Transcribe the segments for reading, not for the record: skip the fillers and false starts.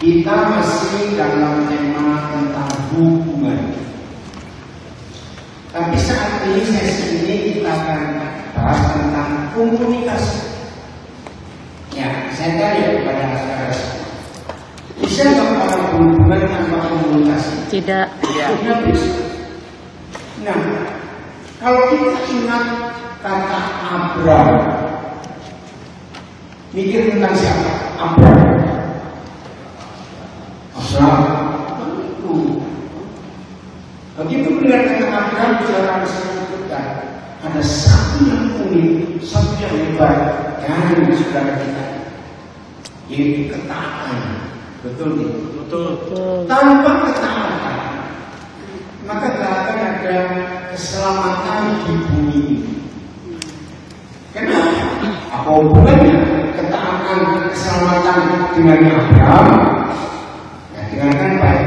Kita masih dalam tema tentang hubungan. Tapi saat ini sesi ini kita akan bahas tentang komunikasi. Ya, saya tanya kepada saudara, bisa nggak ada hubungan tanpa komunikasi? Tidak. Tidak bisa. Nah, kalau kita ingat kata Abraham, mikir tentang siapa? Abraham. Begitu melihat kata Abraham, saudara bisa menyebutkan ada satu yang unik, satu yang hebat dari saudara kita, yaitu ketaatan. Betul nih? Betul. Tanpa ketaatan, maka tidak akan ada keselamatan di bumi ini. Kenapa? Apa hubungannya ketaatan keselamatan dengan Abraham? Ya, dengarkan baik.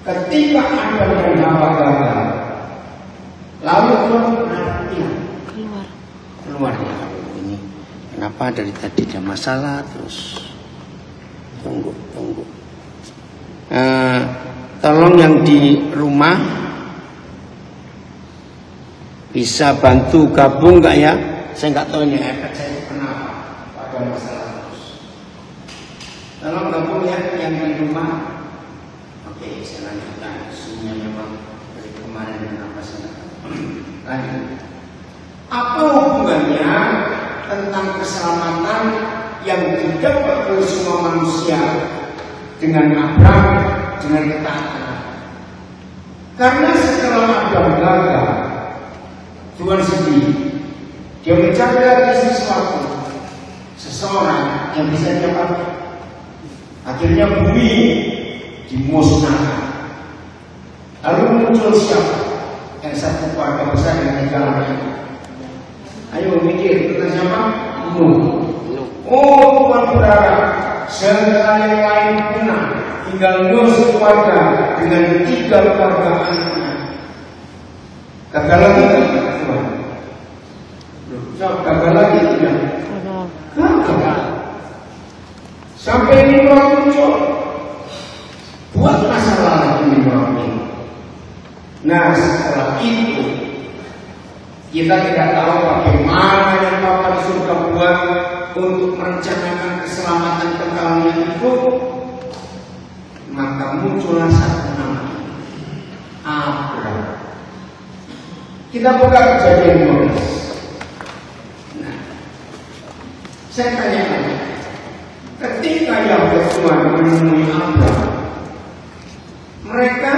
Ketika Adam dan Hawa gagal, lalu Tuhan keluar ya ini. Kenapa dari tadi ada masalah terus? Tunggu. Tolong yang di rumah bisa bantu gabung nggak ya? Saya nggak tahu ini iPad saya itu kenapa ada masalah terus. Tolong gabung ya yang di rumah. Oke, saya lanjutkan. Semuanya memang dari kemarin dan apa saya lanjut. Apa hubungannya tentang keselamatan yang didapat oleh semua manusia dengan Abraham, dengan ketaatan? Karena setelah Abraham gagal, Tuhan sedih. Dia mencari lagi seseorang yang bisa dia pakai. Akhirnya bumi dimusnahkan. Lalu muncul siapa? Yang satu keluarga besar yang dijalankan. Ayo mikir tentang siapa? Nuh. Oh Tuhan berharap segala yang lain punah, tinggal Nuh sekeluarga dengan 3 keluarga anaknya. Gagal lagi Tuhan. Gagal lagi tidak? Gagal. Sampai Nimrod muncul, buat masalah lagi Nimrod ini. Nah setelah itu kita tidak tahu bagaimana yang Bapa di surga buat untuk merencanakan keselamatan kekalnya itu. Maka muncullah satu nama, Abraham. Kita buka Kejadian 12. Nah, saya tanya, ketika Yahweh Tuhan menemui Abraham, mereka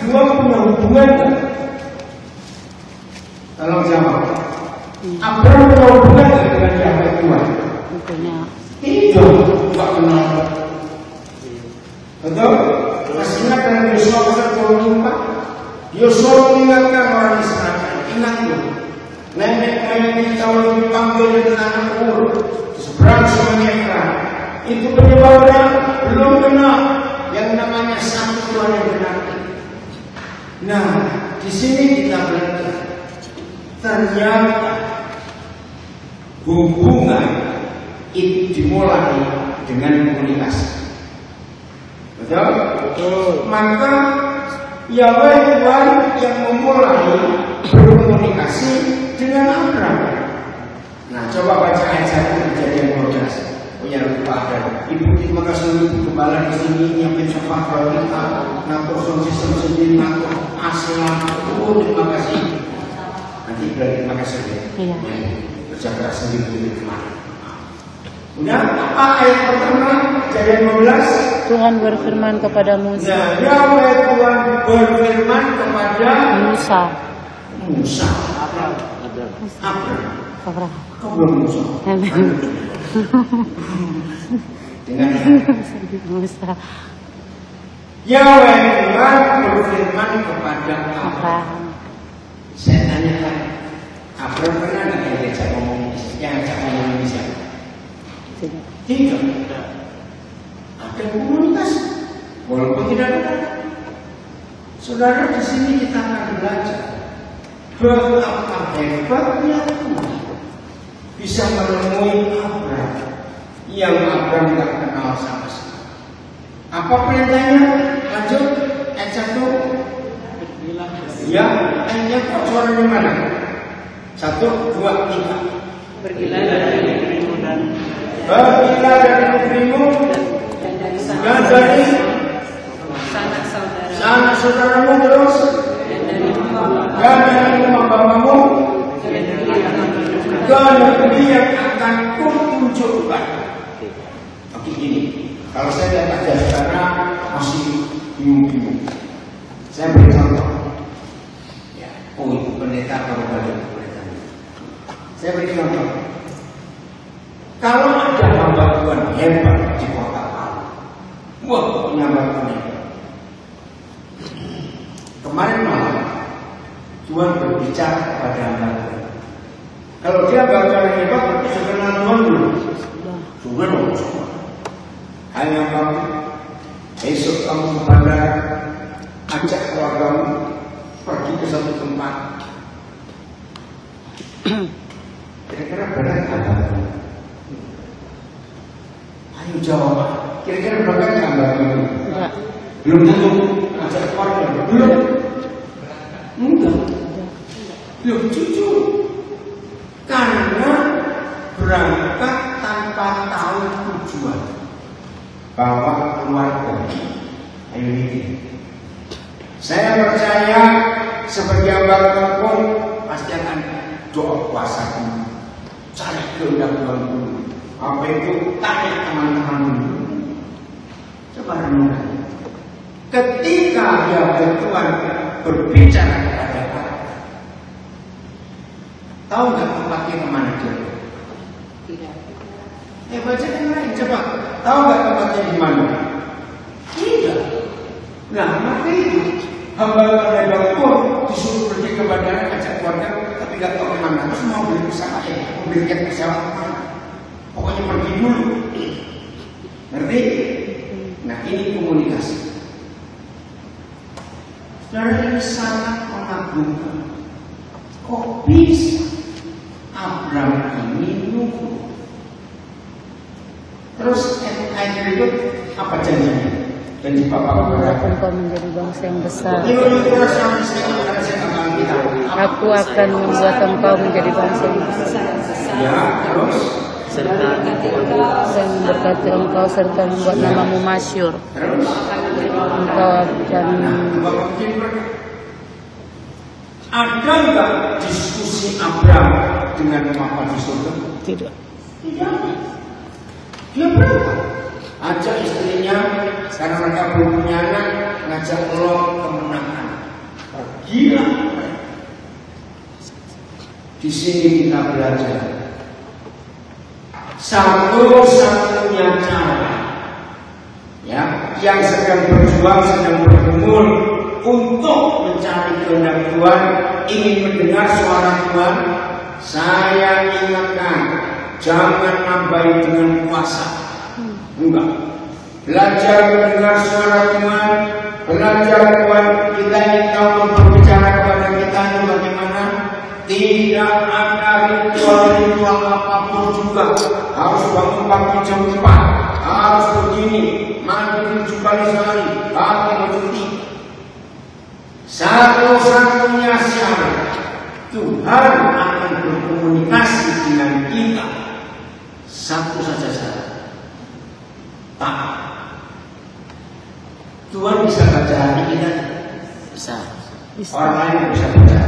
dua punya hubungan. Tolong jawab. Abraham punya hubungan dengan Yahweh Tuhan? Tidak, tidak kenal. Betul? Masih ingat dengan Yosua pasal 24? Yosua mengingatkan orang Israel. Ingat loh, nenek moyang kita dipanggil di tanah Ur, seberang sungai Efrat. Itu penyebabnya belum kenal yang namanya satu Tuhan yang benar. Nah, di sini kita belajar ternyata hubungan itu dimulai dengan komunikasi. Betul? Betul. Maka Yahweh Tuhan yang memulai berkomunikasi dengan Abraham. Nah, coba baca ayat 1 Kejadian 12. Punya lupa ada. Ibu terima kasih untuk gembala di sini yang mencoba kalau kita ngatur sound system sendiri, ngatur asal. Terima kasih. Nanti bilang terima kasih ya. Iya. Berjaga sendiri kemana? Udah, apa ayat pertama Kejadian 12? Tuhan berfirman kepada Musa. Nah, Yahweh Tuhan berfirman kepada Musa. Abraham. Kau belum Musa. Dengan Musa. Yahweh Tuhan berfirman kepada Abraham. Saya tanyakan, Abraham pernah nggak diajak ngomong Indonesia? Tidak. Ada komunikasi, walaupun tidak ada. Saudara, di sini kita akan belajar betapa hebatnya Tuhan bisa menemui Abraham yang Abraham tidak kenal sama sekali. Apa perintahnya? Lanjut ayat 1. Ya, ayatnya suaranya mana? 1, 2, 3. Pergilah dari negerimu dan Pergilah dari negerimu dan dari sanak saudaramu, terus dan dari rumah bapamu ke negeri yang akan kutunjukkan. Oke, ini kalau saya lihat ada saudara masih bingung-bingung, saya beri contoh. Ya, oh itu pendeta baru balik. Saya beri contoh. Kalau ada hamba Tuhan hebat di kota Palu, wah punya hamba Tuhan hebat. Kemarin malam Tuhan berbicara kepada hamba Tuhan. Kalau dia bakal hebat, berarti sebenarnya Tuhan belum. Sudah dong. Hanya kamu besok kamu kepada ajak keluargamu pergi ke satu tempat. Kira-kira berat apa? Ayo jawab. Kira-kira berat apa? Belum tentu ajak keluarga. Belum. Enggak. Belum jujur. Karena berangkat tanpa tahu tujuan. Bawa keluarga. Ayo ini. Saya percaya sebagai hamba pun pasti akan doa puasa dulu. Cari kehendak Tuhan dulu. Apa itu? Tanya teman-teman dulu. Coba renungkan. Ketika ya Tuhan berbicara kepada kita, tahu nggak tempatnya kemana dia? tidak. Baca yang lain. Coba. Tahu nggak tempatnya di mana? Tidak. Nah, maka itu hamba Tuhan pun disuruh pergi ke bandara ajak keluarga, tapi nggak tahu kemana. Terus mau beli pesawat ya, mau beli tiket pesawat kemana? Pokoknya pergi dulu. Ngerti? Nah, ini komunikasi. Saudara, ini sangat mengagumkan. Kok bisa Abraham ini nunggu? Terus ayat berikut apa janjinya? Janji Bapak kepada Engkau menjadi bangsa yang besar. Aku akan membuat engkau menjadi bangsa yang besar. Ya, terus Dan memberkati engkau serta membuat namamu masyhur. terus Engkau akan ada nggak diskusi Abraham dengan Bapa di surga? tidak. Tidak. Dia berangkat, ajak istrinya karena mereka belum punya anak, ngajak Lot kemenangan. Gila. Di sini kita belajar satu-satunya cara, ya, yang sedang berjuang, sedang bergumul untuk mencari kehendak Tuhan, ingin mendengar suara Tuhan. Saya ingatkan, jangan nambahi dengan puasa. Enggak. Belajar mendengar suara Tuhan, belajar Tuhan. Kita ingin tahu berbicara kepada kita ini bagaimana. Tidak ada ritual apapun juga. Harus bangun pagi jam 4, harus begini, mandi 7 kali sehari, pagi berhenti. Satu-satunya syarat Tuhan akan berkomunikasi dengan kita. Satu saja syarat, taat. Tuhan bisa baca hati kita? Bisa. Orang lain bisa baca.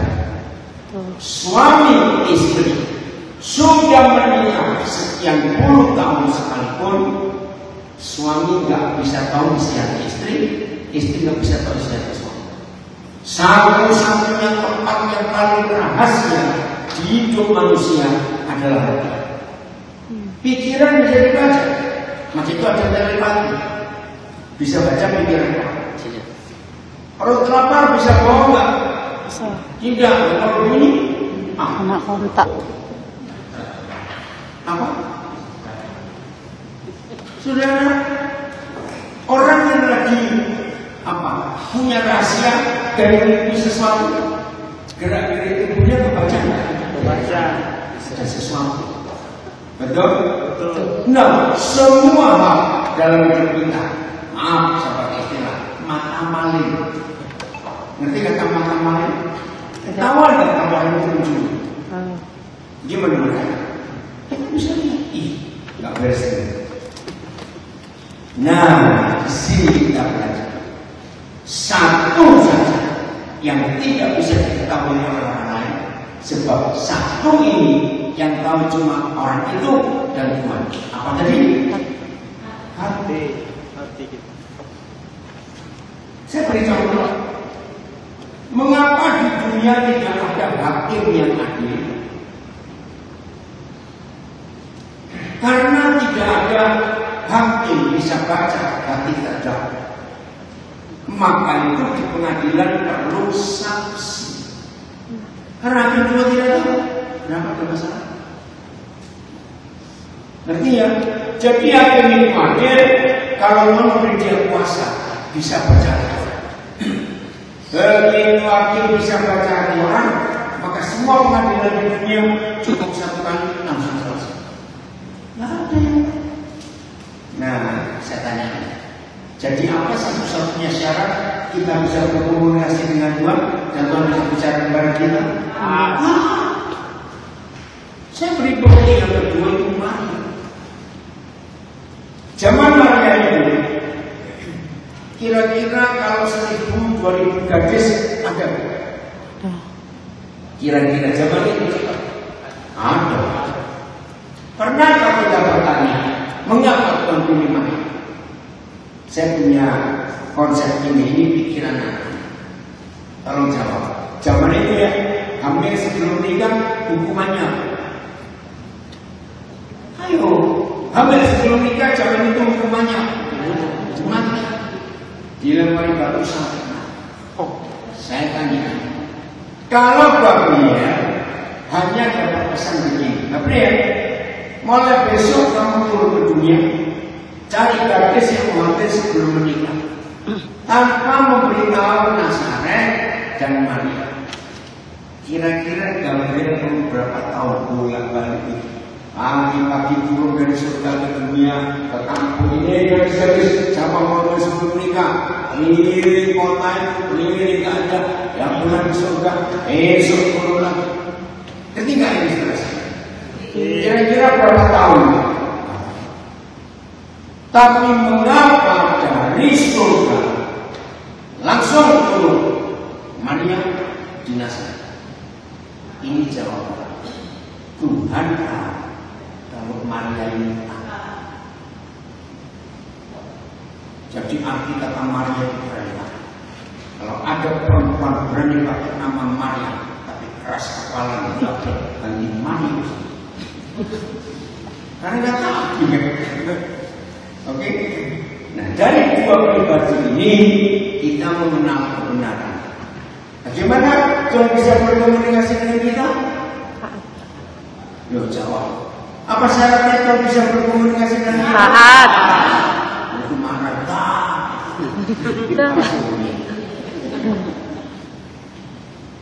Suami istri sudah menikah sekian puluh tahun sekalipun, suami nggak bisa tahu isinya istri, istri nggak bisa tahu isinya suami. Satu-satunya tempat yang paling rahasia di hidup manusia adalah hati. Pikiran bisa dibaca, macam itu ada telepati, bisa baca pikiran. Perut lapar bisa bohong nggak? Bisa. Tidak. Kalau bunyi, Anak kontak. apa? Saudara, orang yang lagi apa punya rahasia dari mimpi sesuatu, gerak-gerik tubuhnya kebaca nggak? Kebaca. Ada sesuatu. Betul? Betul. Nah, semua hal dalam hidup kita maaf saya pakai istilah mata maling. Ngerti kata mata maling? Ketahuan nggak kalau itu muncul? Gimana mereka? Kita bisa lihat, nggak beres. Nah, di sini kita belajar satu saja yang tidak bisa diketahui oleh orang lain, sebab satu ini yang tahu cuma orang itu dan Tuhan. Apa tadi? Hati kita. Saya beri contoh. Mengapa di dunia tidak ada hakim yang adil? Karena tidak ada hakim bisa baca hati terdakwa. Maka itu di pengadilan perlu saksi. Karena hakim juga tidak tahu. Kenapa ada masalah? Ngerti ya? Jadi hakim itu adil kalau memberi dia kuasa bisa baca hati. Begitu hakim bisa baca hati orang, maka semua pengadilan di dunia cukup satu kali langsung selesai. Nggak ada. Nah, saya tanya, jadi apa satu-satunya syarat kita bisa berkomunikasi dengan Tuhan dan Tuhan bisa bicara kepada kita? Saya beri bukti yang kedua itu Maria. Zaman Maria itu, kira-kira kalau 1.000-2.000 gadis ada? Kira-kira zaman itu ada. Pernah kamu dapat tanya, mengapa Tuhan pilih Maria? Saya punya konsep ini pikiran aku. Tolong jawab. Zaman itu ya, hampir sebelum nikah hukumannya. Ayo, hampir sebelum nikah zaman itu hukumannya mati. Dilempari batu sampai mati. Saya tanya, kalau Gabriel hanya dapat pesan begini, Gabriel, mulai besok kamu turun ke dunia, cari gadis yang mati sebelum menikah, tanpa memberitahu Nazaret dan Maria. Kira-kira Gabriel perlu berapa tahun bolak-balik itu? Pagi-pagi turun dari surga ke dunia, ke kampung ini gadis-gadis siapa mau sebelum nikah, keliling kota itu, keliling nggak ada, yang pulang di surga, esok turun lagi. Ketika ini selesai, kira-kira berapa tahun? Tapi mengapa dari surga langsung turun Maria di Nazaret? Ini jawaban Tuhan tahu kalau Maria ini taat. Jadi arti kata Maria itu berani. Kalau ada perempuan berani pakai nama Maria tapi keras kepala tidak berani mani, karena nggak tahu. Oke. Nah, dari dua pribadi ini kita mengenal kebenaran. Bagaimana Tuhan bisa berkomunikasi dengan kita? Yo jawab. Apa syaratnya Tuhan bisa berkomunikasi dengan kita? Taat.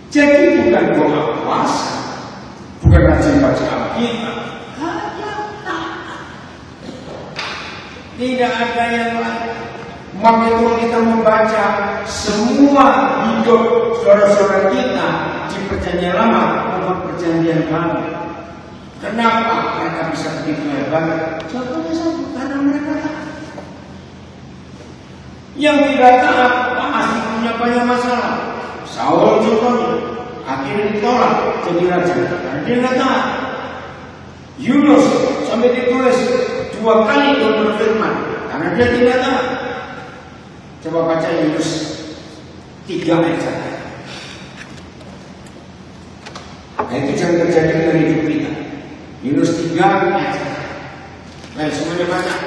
Jadi bukan doa puasa, bukan rajin baca Alkitab, tidak ada yang lain. Maka itu kita membaca semua hidup saudara-saudara kita di perjanjian lama maupun perjanjian baru. Kenapa mereka bisa begitu hebat? Contohnya satu, karena mereka taat. Yang tidak taat masih punya banyak masalah. Saul contohnya, akhirnya ditolak jadi raja karena dia tidak taat. Yunus sampai ditulis 2 kali dia berfirman karena dia tidak taat. Coba baca Yunus 3 ayat 1. Nah, itu jangan terjadi dengan hidup kita. Yunus 3 ayat 1. Baik, semuanya baca.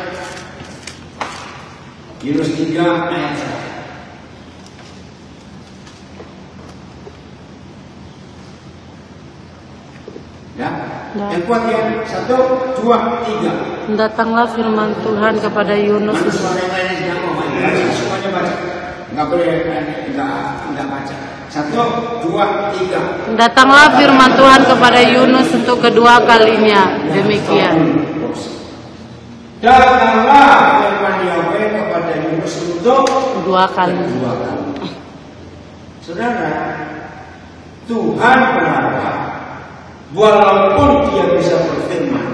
Yunus 3 ayat 1. Ya, yang kuat ya. 1, 2, 3. Datanglah firman Tuhan kepada Yunus. Semuanya baca. Enggak boleh enggak baca. 1, 2, 3. Datanglah firman Tuhan kepada Yunus untuk kedua kalinya. Demikian. Datanglah firman Yahweh kepada Yunus kedua kali. Saudara, Tuhan berharap walaupun dia bisa berfirman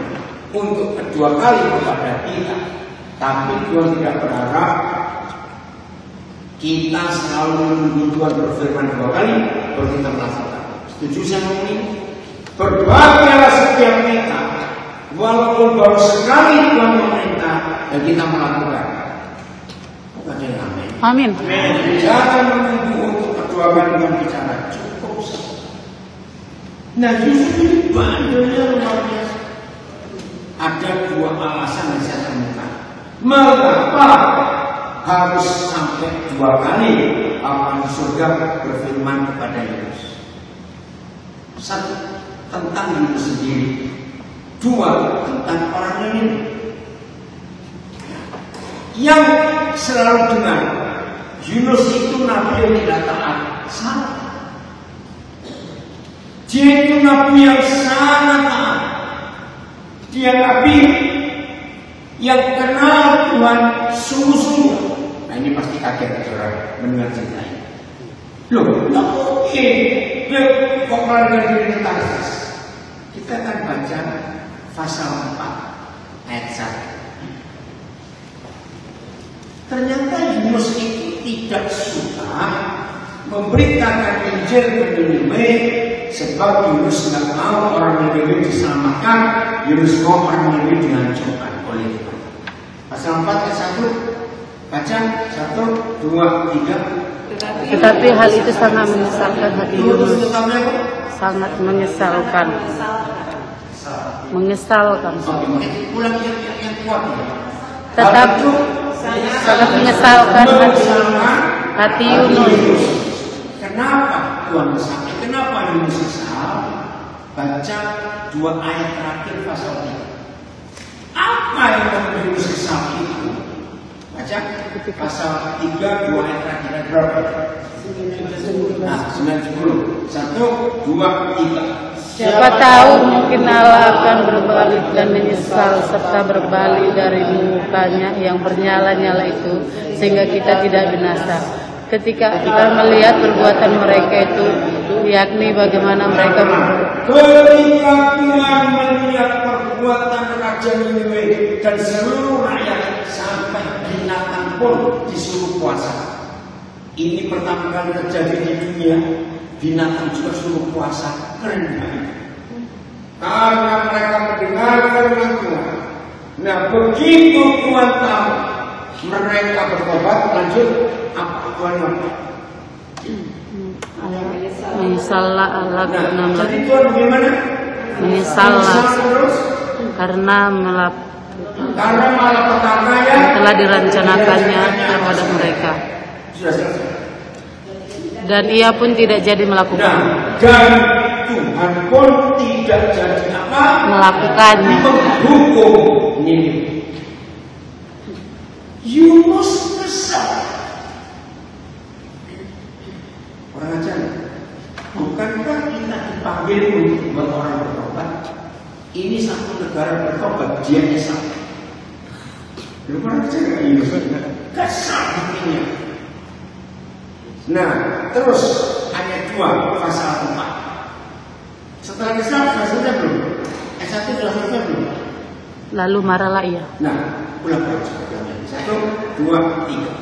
untuk kedua kali kepada kita, tapi Tuhan tidak berharap kita selalu menunggu Tuhan berfirman dua kali baru kita melakukan. Setuju sama ini? Berbahagialah setiap kita walaupun baru sekali Tuhan memerintah dan kita melakukan. Amin. Jangan menunggu untuk kedua kali Tuhan bicara. Cukup. Nah, justru ini bandelnya luar biasa. Ada dua alasan yang saya temukan. Mengapa harus sampai dua kali Allah surga berfirman kepada Yesus? Satu, tentang diri sendiri. Dua, tentang orang lain. Yang selalu dengar Yunus itu nabi yang tidak taat. Salah. Dia itu nabi yang sangat taat. Dia nabi yang kenal Tuhan sungguh-sungguh. Nah, ini pasti kaget saudara mendengar cerita ini. Loh, nggak mungkin dia kok melarikan diri ke Tarsis. Kita akan baca pasal 4 ayat 1. Ternyata Yunus itu tidak suka memberitakan Injil ke Niniwe sebab Yunus nggak mau orang Niniwe diselamatkan. Yunus mau orang Niniwe dihancurkan oleh Tuhan. Pasal 4 ayat 1, baca 1, 2, 3. Tetapi hal itu sangat menyesalkan hati Yunus. Sangat menyesalkan. Menyesalkan. Ulang yang kuat. Tetapi sangat menyesalkan hati Yunus. Kenapa Tuhan sakit? Kenapa Yunus sesal? Baca 2 ayat terakhir pasal 3. Apa yang membuat Yunus sesal itu? Baca pasal 3 2 ayat terakhir berapa? 9-10. 1, 2, 3. Siapa tahu mungkin Allah akan berbalik dan menyesal serta berbalik dari mukanya yang bernyala-nyala itu sehingga kita tidak binasa. Ketika kita melihat perbuatan mereka itu, yakni bagaimana mereka ketika Tuhan melihat perbuatan Raja Niniwe dan seluruh rakyat sampai binatang pun disuruh puasa. Ini pertama kali terjadi di dunia. Binatang juga suruh puasa. Keren banget. Karena mereka mendengar firman Tuhan. Nah, begitu Tuhan tahu mereka bertobat, lanjut apa Tuhan lakukan? menyesallah Allah karena jadi Tuhan bagaimana? menyesallah terus karena malapetaka yang telah direncanakannya terhadap mereka. Sudah selesai. Dan ia pun tidak jadi melakukan. Dan Tuhan pun tidak jadi apa? Melakukannya. Menghukum Niniwe. Yunus kesal. Orang ajar. Bukankah kita dipanggil untuk buat orang bertobat? Ini satu negara bertobat, dia nyesal. Lu pernah cek Yunus? Kesal hatinya. Nah, terus ayat 2 pasal 4. Setelah kesal sudah selesai belum? Ayat 1 sudah selesai belum? Lalu marahlah ia. Nah, ulang lagi sebetulnya. 1, 2, 3.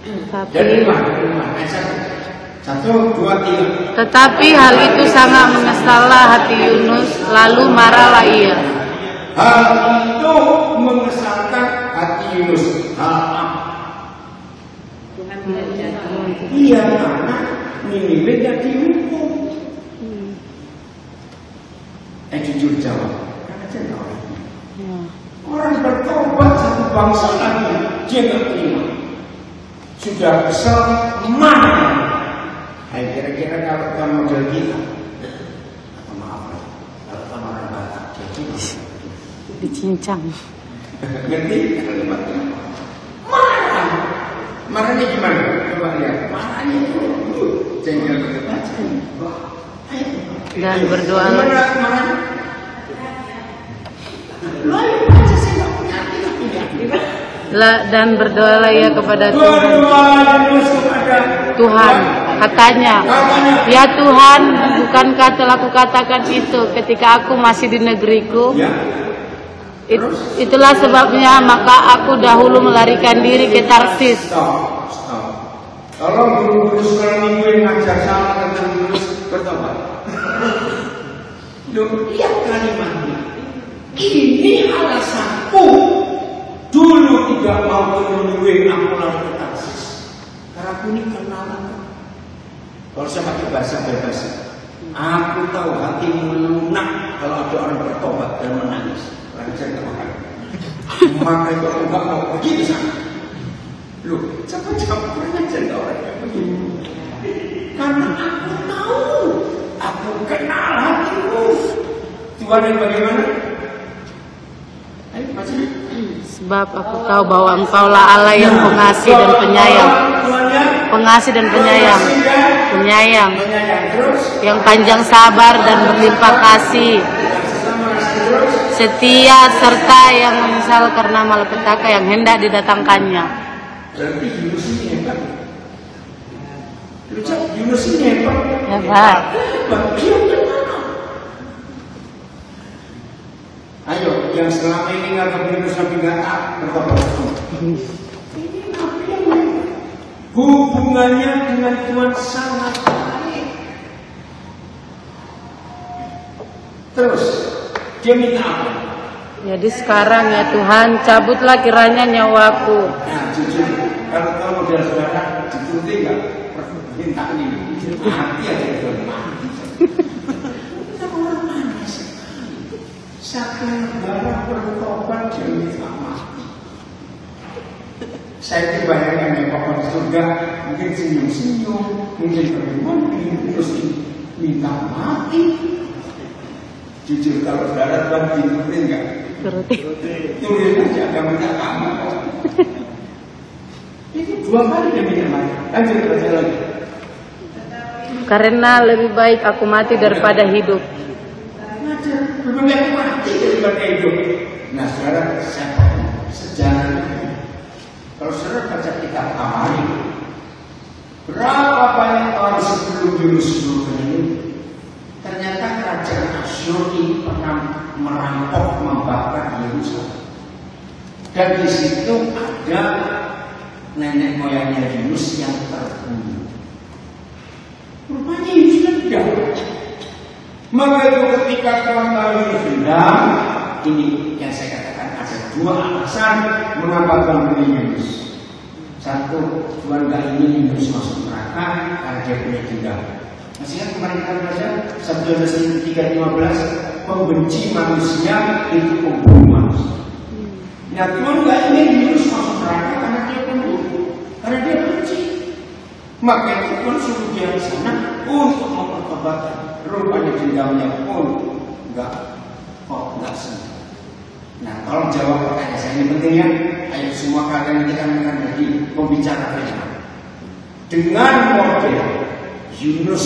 Tetapi Dari mana? Ayat 1. 1, 2, 3. Tetapi hal itu sangat mengesallah hati Yunus, lalu marahlah ia. Hal itu mengesalkan hati Yunus. Hal apa? Iya, karena Niniwe tidak dihukum. Jujur jawab. Orang bertobat satu bangsa lagi, dia nggak terima. Sudah kesal, mana? Kira-kira kalau kamu model kita, maaf, kalau kamu orang Batak, jadi Dicincang. ngerti kalimatnya? Marah. Marahnya gimana? Coba lihat. Marahnya itu jangan kita baca. Dan berdoalah. Marah. Lalu baca saya nggak punya arti. dan berdoalah ia kepada Berdoa Yunus kepada Tuhan. Katanya, ya Tuhan, bukankah telah kukatakan itu ketika aku masih di negeriku? ya. Itulah sebabnya maka aku dahulu melarikan diri ke Tarsis. Stop. Tolong guru-guru sekolah minggu yang ngajar sama tentang Yunus bertobat. Loh, lihat kalimatnya. Ini alasanku. Dulu tidak mau menemui aku lari ke Tarsis. Karena aku ini kenalan. Kalau saya pakai bahasa bebas, aku tahu hatimu lunak kalau ada orang bertobat dan menangis. Maka itu aku gak mau pergi ke sana. Loh, cepat-cepat kurang ajar orang kayak begini. Karena aku tahu, aku kenal hatimu. Tuhan yang bagaimana? Ayo baca. Sebab aku tahu bahwa Engkaulah Allah yang pengasih dan penyayang. Pengasih dan penyayang. Penyayang. Yang panjang sabar dan berlimpah kasih. Setia serta yang menyesal karena malapetaka yang hendak didatangkannya. Berarti Yunus ini hebat. Yunus ini hebat. Hebat. Ayo, yang selama ini nggak Yunus tapi nggak taat bertobat. Ini nabi yang hubungannya dengan Tuhan sangat baik. Terus dia minta apa? Jadi sekarang ya Tuhan, cabutlah kiranya nyawaku. Nah, jujur, kalau model saudara dituruti nggak permintaan ini, mati aja itu mati. Kita orang mana sih? Satu negara bertobat dia minta mati. Saya bayangkan yang bapak di surga mungkin senyum-senyum, mungkin bermimpi, terus minta mati. Jujur kalau saudara Tuhan diturutin nggak? Turutin aja agamanya sama. Itu 2 kali dia minta mati. Lanjut baca lagi. Karena lebih baik aku mati daripada hidup. Lebih baik mati daripada hidup. Nah, saudara siapa sejarahnya? Kalau saudara baca kitab Amali, berapa banyak tahun sebelum Yunus ini? Ternyata kerajaan Asyur ini pernah merampok membakar Yerusalem. Dan di situ ada nenek moyangnya Yunus yang terbunuh. Rupanya Yunus tidak. Maka itu ketika Tuhan Yunus dendam, ini yang saya katakan ada 2 alasan mengapa Tuhan memilih Yunus. Satu, Tuhan gak ingin Yunus masuk neraka karena dia punya dendam. Masih kan kemarin kita baca 1 Yohanes 3:15, pembenci manusia itu pembunuh manusia. Nah, Tuhan gak ingin Yunus masuk neraka karena dia pembunuh, karena dia benci. Maka itu Tuhan suruh dia di sana untuk mempertobatkan. Rupanya dendamnya pun nggak senang. Nah, tolong jawab pertanyaan saya ini pentingnya. Ayo semua kalian kita akan jadi pembicara firman. Dengan model Yunus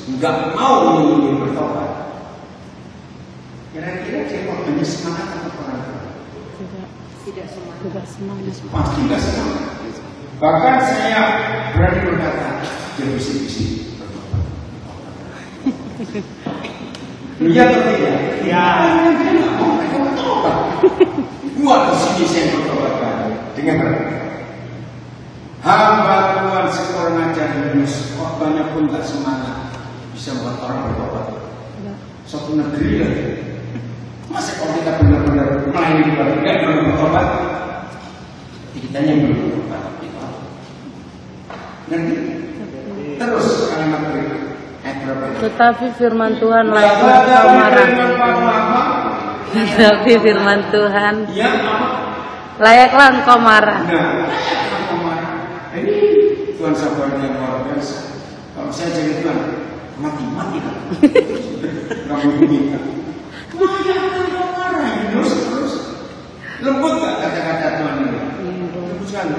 nggak mau memilih bertobat, kira-kira dia korbannya semangat atau kurang? Tidak semangat. Pasti nggak semangat. Bahkan saya berani berkata dia bisik-bisik bertobat. Lihat atau tidak? Ya. Dia nggak mau mereka bertobat. Buat di sini saya bertobat dengan hamba Tuhan seorang ajar Yunus, khotbahnya pun tak semangat bisa buat orang bertobat. Suatu negeri lagi. Masa kalau kita benar-benar melayani Tuhan tidak perlu bertobat? Kitanya belum bertobat. Nanti terus kalimat berikut. Tetapi firman Tuhan layaklah engkau marah. Tetapi firman Tuhan layaklah engkau marah. Ini Tuhan sabarnya luar biasa. Kalau saya jadi Tuhan, mati kan? Kamu begini. Marah terus. Lembut gak kata-kata Tuhan ini? Lembut sekali.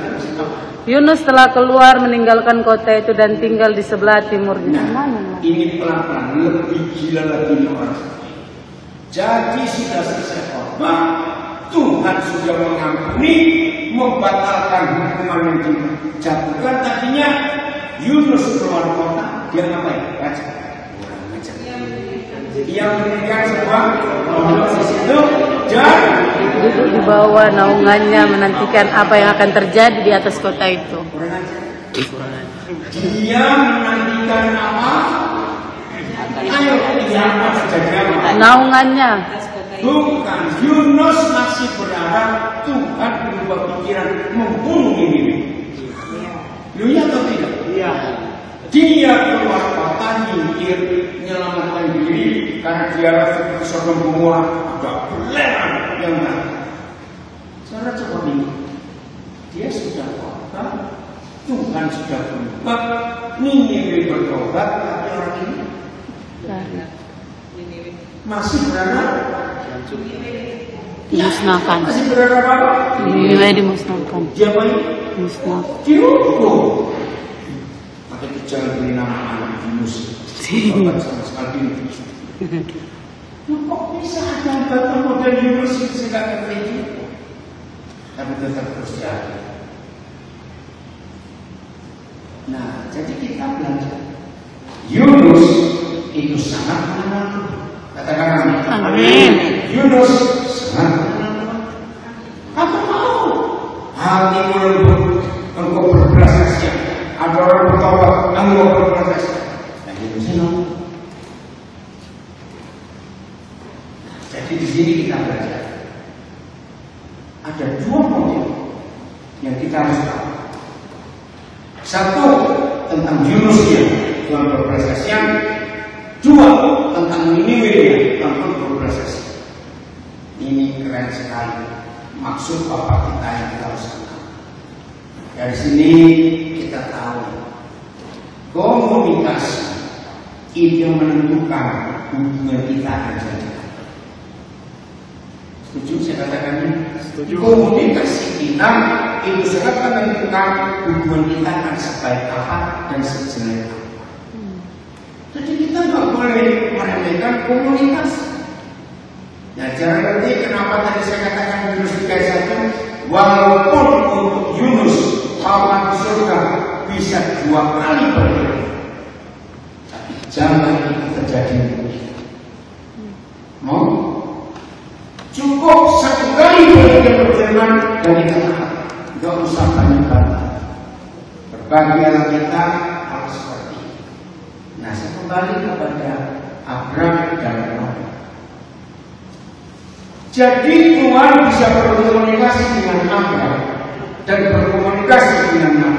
Yunus telah keluar meninggalkan kota itu dan tinggal di sebelah timurnya. Nah, ini pelan-pelan lebih gila lagi orang. Jadi sudah selesai khotbah, Tuhan sudah mengampuni, membatalkan hukuman yang dijatuhkan. Tadinya Yunus keluar kota, dia ngapain? Baca. Dia mendirikan sebuah pondok di situ dan duduk di bawah naungannya menantikan apa yang akan terjadi di atas kota itu. Dia menantikan apa? Ayo lihat kejadian. Naungannya. Bukan, Yunus masih berharap Tuhan berubah pikiran membunuh ini. Iya atau tidak? Iya. Dia keluar kota nyingkir, menyelamatkan diri karena dia rasa Sodom Gomora agak belerang yang mana. Saudara coba ini, dia sudah kota, Tuhan sudah berubah, Niniwe bertobat, tapi orang ini masih berharap dimusnahkan. Masih berharap apa? Niniwe dimusnahkan. Siapa ini? Dimusnahkan. Dihukum. Maka itu jangan beri nama anak Yunus. Bapak sama sekali ini. Kok bisa ada bapak model Yunus itu saya ngerti ini? Tapi tetap terus jadi. Nah, jadi kita belajar. Yunus itu sangat mengenal Tuhan. Katakan amin. Amin. Yunus sangat mengenal Tuhan. Aku mau hatimu lembut, engkau berbelas kasihan. Ada orang bertobat, engkau berbelas kasihan. Nah, Yunus ini. Jadi di sini kita belajar. Ada dua model yang kita harus tahu. Satu tentang Yunus dia, Tuhan berbelas kasihan. Dua tentang Niniwe, Tuhan berbelas kasihan. Ini keren sekali. Maksud Bapak kita yang kita harus tahu. Dari sini kita tahu komunikasi itu menentukan hubungan kita aja. Setuju saya katakan ini? Setuju. Komunikasi kita itu sangat menentukan hubungan kita akan sebaik apa dan sejelek apa. Jadi kita nggak boleh meremehkan komunikasi. Nah, jangan ngerti kenapa tadi saya katakan Yunus 3:1, walaupun untuk Yunus Allah di surga bisa 2 kali berbeda, tapi jangan itu terjadi. Mau? Cukup 1 kali berfirman dari kata, nggak usah banyak-banyak. Berbagi anak kita harus seperti ini. Nah, saya kembali kepada Abraham dan Lot. Jadi Tuhan bisa berkomunikasi dengan Abraham dan berkomunikasi dengan Lot.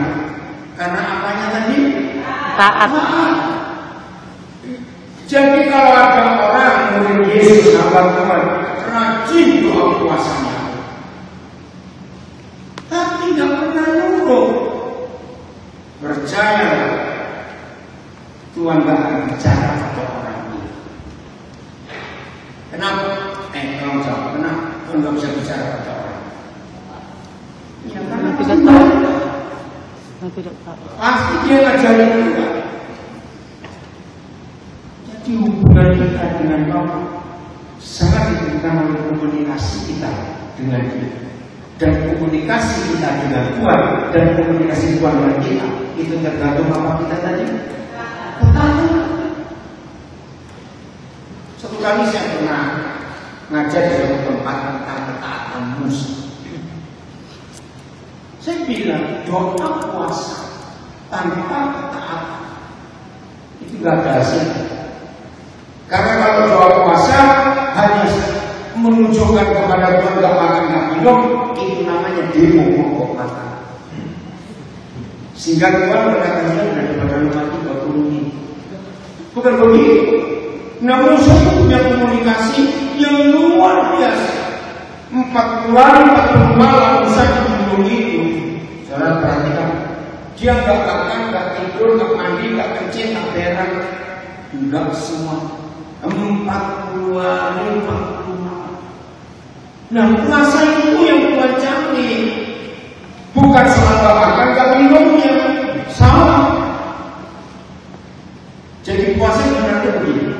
Karena apanya tadi? Taat. Jadi kalau ada orang murid Yesus sahabat Tuhan rajin doa puasanya, tapi nggak pernah nurut, percaya Tuhan nggak akan bicara pada orang ini. Kenapa? Kamu jawab, kenapa Tuhan nggak bisa bicara pada orang? Ya karena Tidak tahu. Tidak tahu. pasti dia ngajarin juga. Jadi hubungan kita dengan Allah sangat ditentukan oleh komunikasi kita dengan dia. Dan komunikasi kita dengan Tuhan dan komunikasi Tuhan dengan kita itu tergantung apa kita tadi. Pertama, satu kali saya pernah ngajar di suatu tempat tentang ketaatan Musa. Saya bilang doa puasa tanpa ketaatan itu gak ada hasil. Karena kalau doa puasa hanya menunjukkan kepada Tuhan gak makan gak minum, itu namanya demo pokok makan. Sehingga Tuhan berkata daripada lu mati kau turunin. Bukan begitu. Nah, Musa itu punya komunikasi yang luar biasa. 40 hari 40 malam Musa dibunuh itu. Saudara perhatikan, dia gak makan, gak tidur, gak mandi, gak kencing, gak berak, enggak semua. 40 hari 40 malam. Nah, puasa itu yang Tuhan cari. Bukan soal gak makan, gak minumnya. Sama. Jadi puasa sebenarnya begini.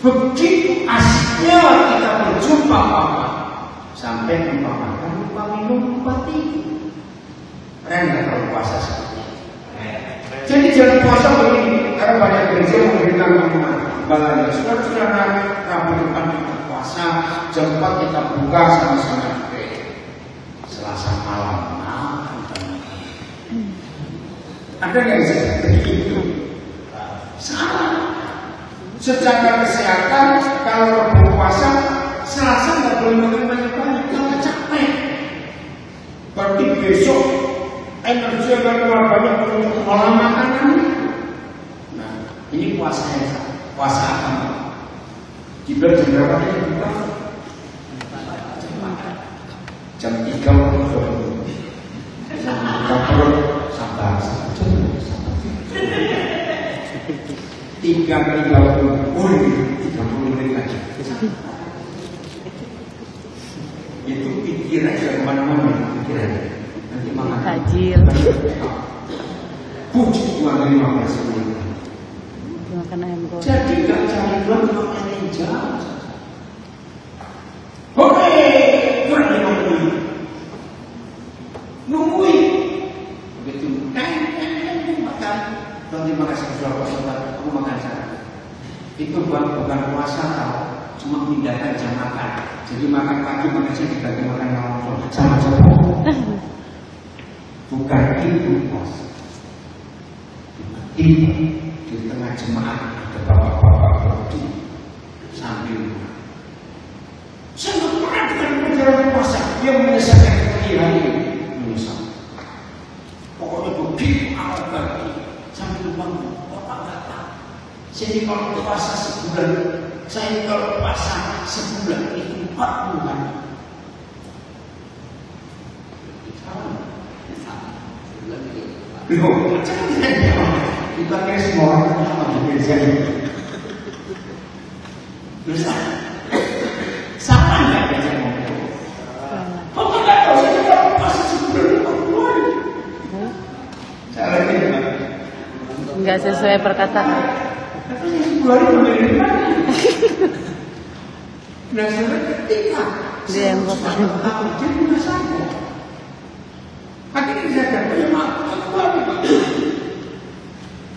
Begitu asiknya kita berjumpa Allah, sampai lupa makan, lupa minum, lupa tidur. puasa seperti ini. Jadi jangan puasa begini, karena banyak gereja memberikan imbalan. Saudara-saudara, Rabu depan kita puasa, jam 4 kita buka sama-sama. Selasa malam, ada nggak seperti itu? Salah. Secara kesehatan, kalau berpuasa, Selasa nggak boleh makan banyak-banyak, karena capek. Berarti besok energi akan keluar banyak untuk olah makanan. Nah, ini puasanya, puasa apa? Kita jam berapa ini buka? Jam 3 perut sabar 30 menit aja. Itu pikiran ke kemana-mana, pikiran nanti makan tajil pucuk uang 15 menit makan ayam goreng. Jadi gak cari uang makan yang jauh. Oke, kurang 5 menit nungguin begitu makan. Terima kasih saudara, aku makan sana. Itu bukan puasa tau, cuma pindahkan jam makan. Jadi makan pagi makan siang dibagi makan malam sama-sama. Bukan itu puasa. Di tengah jemaat ada bapak-bapak berdiri sambil saya nggak pernah dengan pelajaran puasa yang menyelesaikan hari menyesal. Pokoknya begitu awal pagi sambil bangun, bapak nggak tahu. Jadi kalau puasa sebulan, saya kalau puasa sebulan itu 40 hari. Loh, kita kira semua orang sama di gereja ini. Bisa? Salah nggak gereja ngomong? Bapak nggak tahu saya kalau puasa sebulan 40 hari. Salah ini Pak. Nggak sesuai perkataan. Katanya sebulan dari mana? Nah, saudara ketika Dia yang bapak. dia punya sanggup. Akhirnya disadar, ya maaf, aku habis.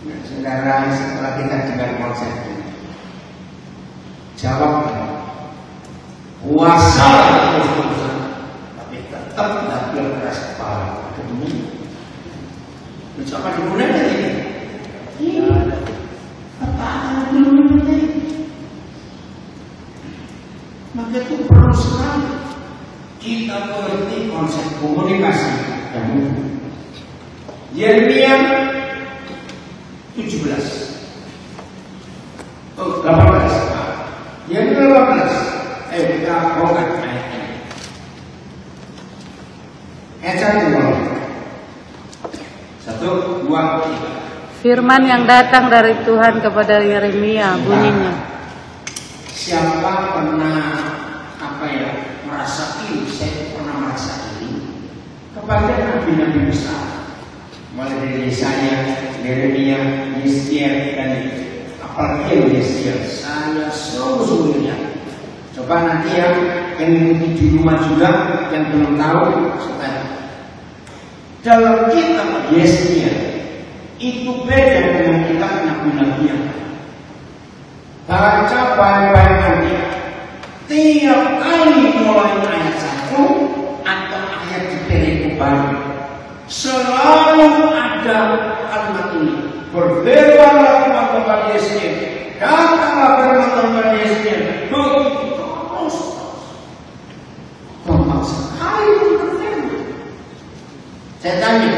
Nah, saudara, setelah kita dengar konsep ini, jawab, puasa tapi tetap tidak boleh keras kepala. Ketemu, mencoba dimulai dari ini. Apa dulu ini? Maka itu perlu sekali kita mengerti konsep komunikasi yang mudah. Yeremia 17. Oh, 18. Yeremia 18. Ayo kita buka ayat ini. Ayat 1, 2, 3. Firman yang datang dari Tuhan kepada Yeremia bunyinya. Siapa pernah merasa ini? Saya pernah merasa ini kepada nabi-nabi besar, mulai dari Yesaya, Yeremia, Yesaya, dan apalagi Yesaya. Saya sungguh-sungguhnya. Coba nanti yang mengikuti di rumah juga yang belum tahu, dalam kitab Yesaya itu beda dengan kitab nabi-nabi yang baca baik-baik nanti. Tiap kali mulai ayat 1 atau ayat di periode baru, selalu ada kalimat ini. Berfirmanlah Tuhan kepada Yesaya, datanglah firman kepada Yesaya. Begitu terus. Gampang sekali berfirman. Saya tanya,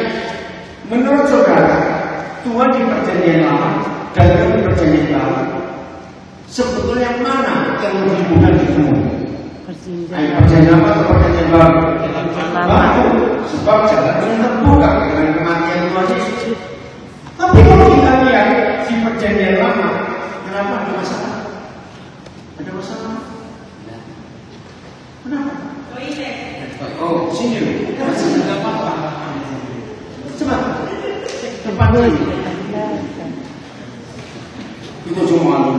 menurut saudara, Tuhan di perjanjian lama dan di perjanjian baru, sebetulnya mana yang lebih mudah ditemui? Perjanjian lama atau perjanjian baru? Baru, sebab jalan yang terbuka dengan kematian Tuhan Yesus. Tapi kalau kita lihat di perjanjian lama, kenapa ada masalah? Ada masalah? Kenapa? Oh, sini. Tidak apa-apa. Coba. Tempat ini. Itu cuma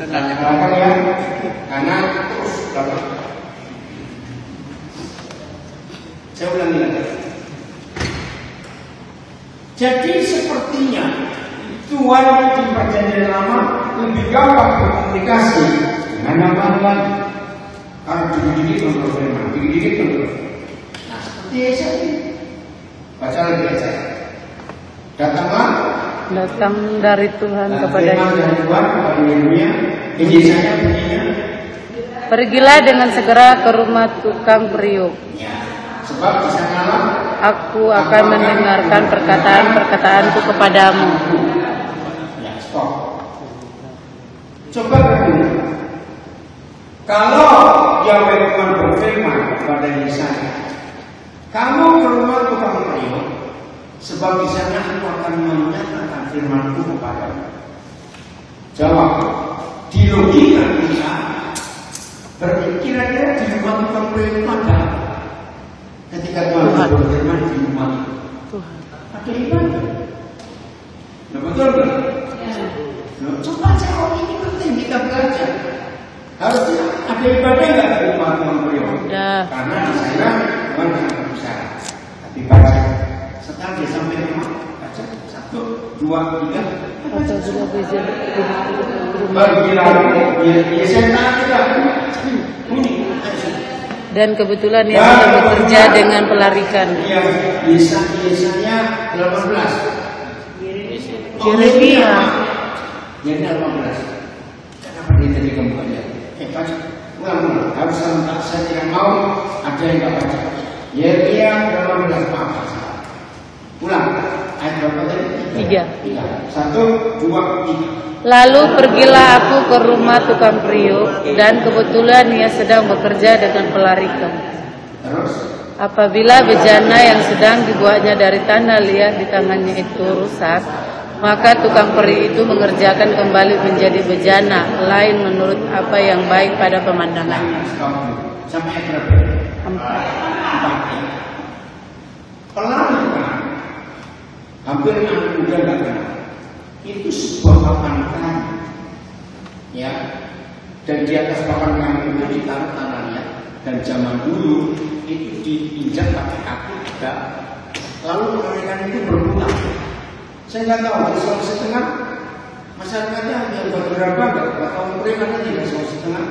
tanyakan ya, karena terus dapat. Saya ulangi lagi. Jadi sepertinya Tuhan di Perjanjian Lama lebih gampang berkomunikasi dengan hamba. Kalau dikit-dikit kontrol firman, dikit-dikit kontrol. Nah, seperti Yesaya ini. Baca lagi aja. Datang dari Tuhan kepada Yeremia. Yesaya bunyinya, pergilah dengan segera ke rumah tukang periuk. ya, sebab di sanalah Aku akan mendengarkan perkataan-perkataanku kepadamu. ya, stop. Coba dulu. Kalau Yahweh Tuhan berfirman kepada Yesaya, kamu ke rumah tukang periuk, sebab di sana aku akan menyatakan firman-Ku kepadamu. Jawab, di logika kita, berarti kira-kira di rumah tukang periuk itu ada apa? Ketika Tuhan berfirman di rumah itu, ada ibadah. Nah, betul kan? Nah, coba jawab, ini penting kita belajar. Harusnya ada ibadah nggak di rumah tukang periuk? Karena di sana Tuhan sangat besar. Tapi baca, setelah dia sampai rumah, baca 1, 2, 3. Dan kebetulan dia sedang bekerja dengan pelarikan. Biasanya 18. Yeremia. Jadi 18. Kenapa dia tadi kembali? Baca, ulang. Harus serentak. Saya tidak mau ada yang nggak baca. Yeremia 18 apa? Ulang. Ayat berapa tadi? 3. 1, 2, 3. Lalu pergilah aku ke rumah tukang periuk, dan kebetulan ia sedang bekerja dengan pelarikan. Terus? Apabila bejana yang sedang dibuatnya dari tanah liat di tangannya itu rusak, maka tukang periuk itu mengerjakan kembali menjadi bejana lain menurut apa yang baik pada pemandangannya. Sampai berapa? 4. Pelarikan. Hampir anak muda nggak kenal. Itu sebuah papan kayu, ya. Dan di atas papan kayu itu ditaruh tanahnya. Dan zaman dulu itu diinjak pakai kaki juga. Lalu pelarikan itu berpulang. Saya nggak tahu di Sulawesi Tengah masyarakatnya hanya beberapa nggak tahu mereka nanti di Sulawesi Tengah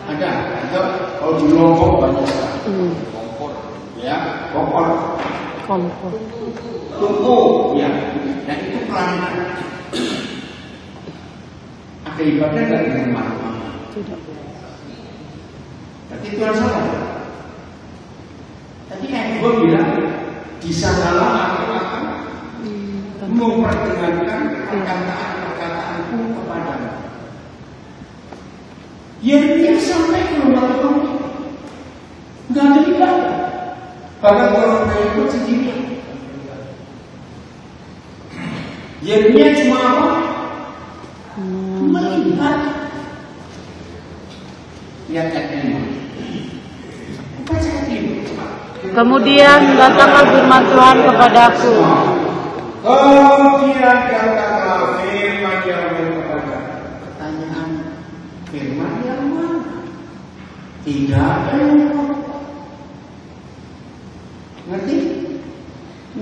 ada. Atau kalau di Lombok banyak sekali. Ya, kompor. Tunggu, ya. Dan itu pelarikan. Ada ibadah nggak di rumah? Tidak. Tapi Tuhan salah. Tadi yang gue bilang, di sanalah aku akan memperdengarkan perkataan-perkataanku kepadamu. Yeremia sampai ke rumah Tuhan, nggak ada ibadah. Bahkan kalau mereka ikut sendiri. Yeremia cuma apa? Melihat. Lihat ayat ini. Baca ayat ini. Kemudian datanglah firman Tuhan kepadaku. Kemudian datanglah firman Yahweh kepada. Pertanyaan, firman yang mana? Tidak ada yang tahu. Ngerti?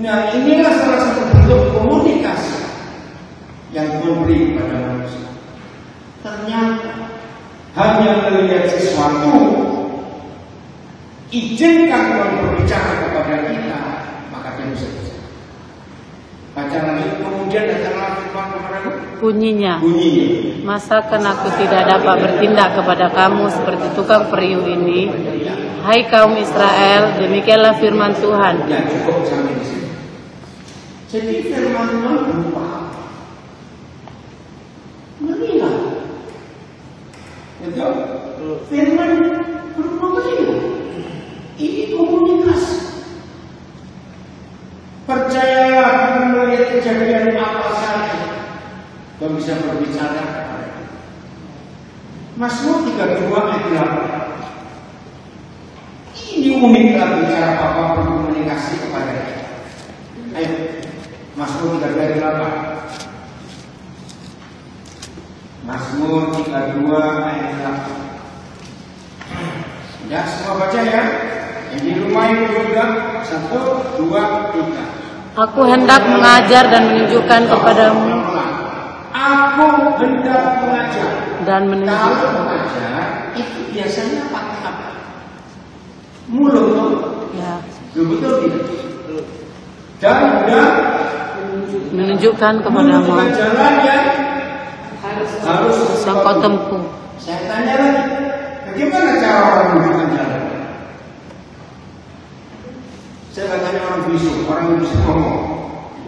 Nah, inilah salah satu bentuk komunikasi yang Tuhan beri kepada manusia. Ternyata hanya melihat sesuatu, izinkan Tuhan berbicara kepada kita, maka dia bisa bicara. Baca lagi, kemudian datanglah firman kepadaku. Bunyinya, masakan aku tidak dapat bertindak kepada kamu seperti tukang periuk ini? Hai kaum Israel, demikianlah firman Tuhan. Ya, cukup sampai di sini. Jadi firman Tuhan berupa melihat. Betul? Firman berupa melihat. Ini komunikasi. Percayalah dengan melihat kejadian apa saja, kau bisa berbicara kepada kita. Mazmur 32 ayat 8. Ini uniklah bicara apa berkomunikasi kepada kita. Ayo, Mazmur 32 ayat 8. Mazmur 32 ayat 8. Ya, semua baca ya. Yang di rumah itu juga 1, 2, 3. Aku hendak mengajar dan menunjukkan kepadamu. Aku hendak mengajar Dan menunjukkan. Kalau mengajar itu biasanya pakai apa? Mulut. Ya. Betul tidak? Dan hendak Menunjukkan kepadamu. menunjukkan jalan yang harus Yang kau tempuh. Saya tanya lagi, bagaimana cara orang menunjukkan jalan? Saya nggak tanya orang bisu, orang yang bisa ngomong.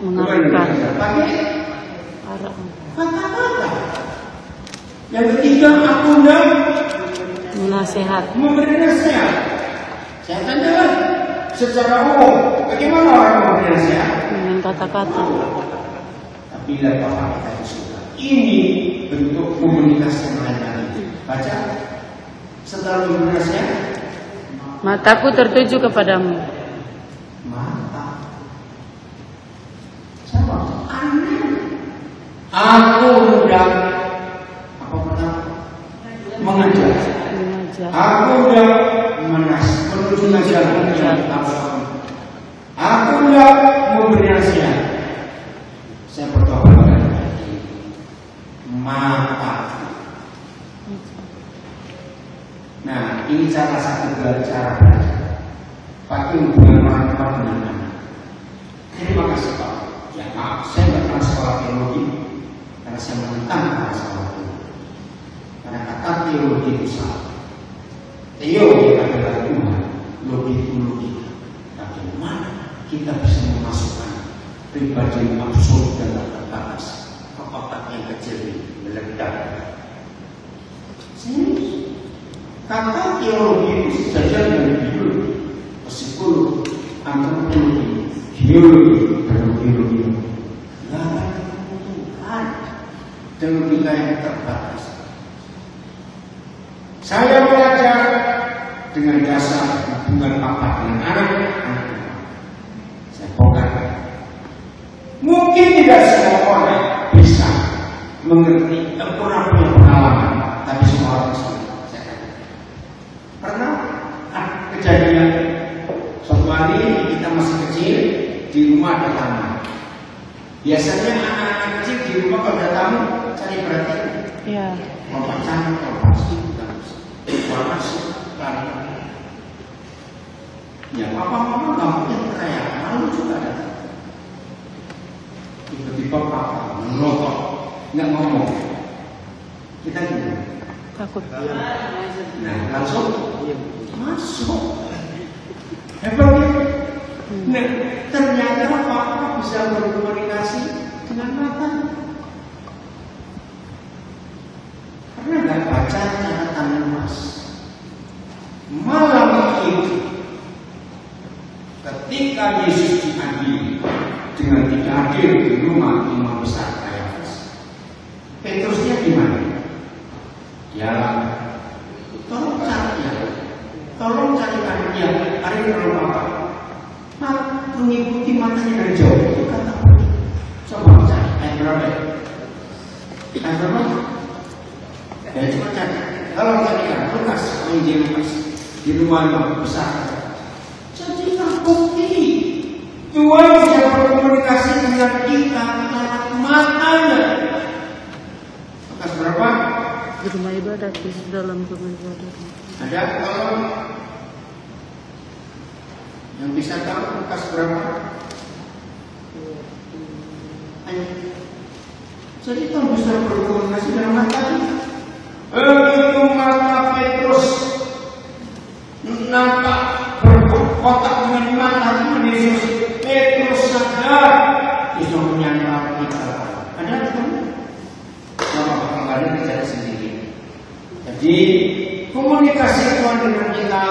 Mengarahkan. Pakai Arah. kata-kata. Yang ketiga, aku hendak Menasihat. memberi nasihat. Saya tanya lagi, secara umum, bagaimana orang memberi nasihat? Dengan kata-kata. Tapi lihat Bapak kita itu sudah. Ini bentuk komunikasi yang lain lagi. Baca. Setelah memberi nasihat, Mataku tertuju kepadamu. mata. Siapa? Aneh. Aku hendak apa pertama? Mengajar. Mengajar. Aku hendak menunjukkan jalan yang apa? Aku hendak memberi nasihat. Saya berdoa pada mata. Nah, ini salah satu cara belajar. Pakai hubungan orang tua dengan anak. Terima kasih Pak. Ya maaf, saya nggak pernah sekolah teologi karena saya menentang para sekolah teologi. Karena kata teologi itu salah. Teologi adalah Tuhan, logi itu logika. Bagaimana kita bisa memasukkan pribadi yang absurd dan tak terbatas ke otak yang kecil ini meledak. Serius. Kata teologi itu sejajar dengan biologi, psikologi, antropologi, geologi, dan biologi. Tidak ada kebutuhan dan logika yang terbatas. Saya belajar dengan dasar hubungan bapak dengan anak. Saya bongkar. Mungkin tidak semua orang bisa mengerti pernah punya pengalaman, tapi semua orang bisa. Pernah kejadian suatu hari kita masih kecil di rumah ada tamu. Biasanya anak-anak kecil di rumah kalau ada tamu cari perhatian. Ya. Lompat cantik, lompat sedikit, warna sekali. Ya papa-papa nggak mungkin percaya, malu juga ada. Tiba-tiba papa melotot, nggak ngomong. Kita gimana? Takut. Nah, langsung masuk. Hebat ya? Nah, ternyata Papa bisa berkomunikasi dengan mata. Karena nggak baca catatan emas. Malam itu, ketika Yesus diadili dengan tidak hadir di rumah imam besar Kayafas, Petrusnya di mana? Ya, tolong cari ya, tolong carikan dia. Hari kalau Bapak mengikuti matanya dari jauh, itu kata coba cari ayat berapa? Ayat berapa? Ya coba cari. Kalau carikan Lukas, Injil Lukas di rumah yang besar. Jadi bukti Tuhan bisa berkomunikasi dengan kita lewat matanya. Lukas berapa? Di rumah ibadat, di dalam rumah ibadat. Ada kalau yang bisa tahu Lukas berapa? Ayo. Jadi kamu bisa berkomunikasi dengan mata. Begitu mata Petrus nampak berkotak dengan mata Yesus, Petrus sadar Yesus menyandar kita. Ada kamu? Bapak kembali bicara sendiri. Jadi komunikasi Tuhan dengan kita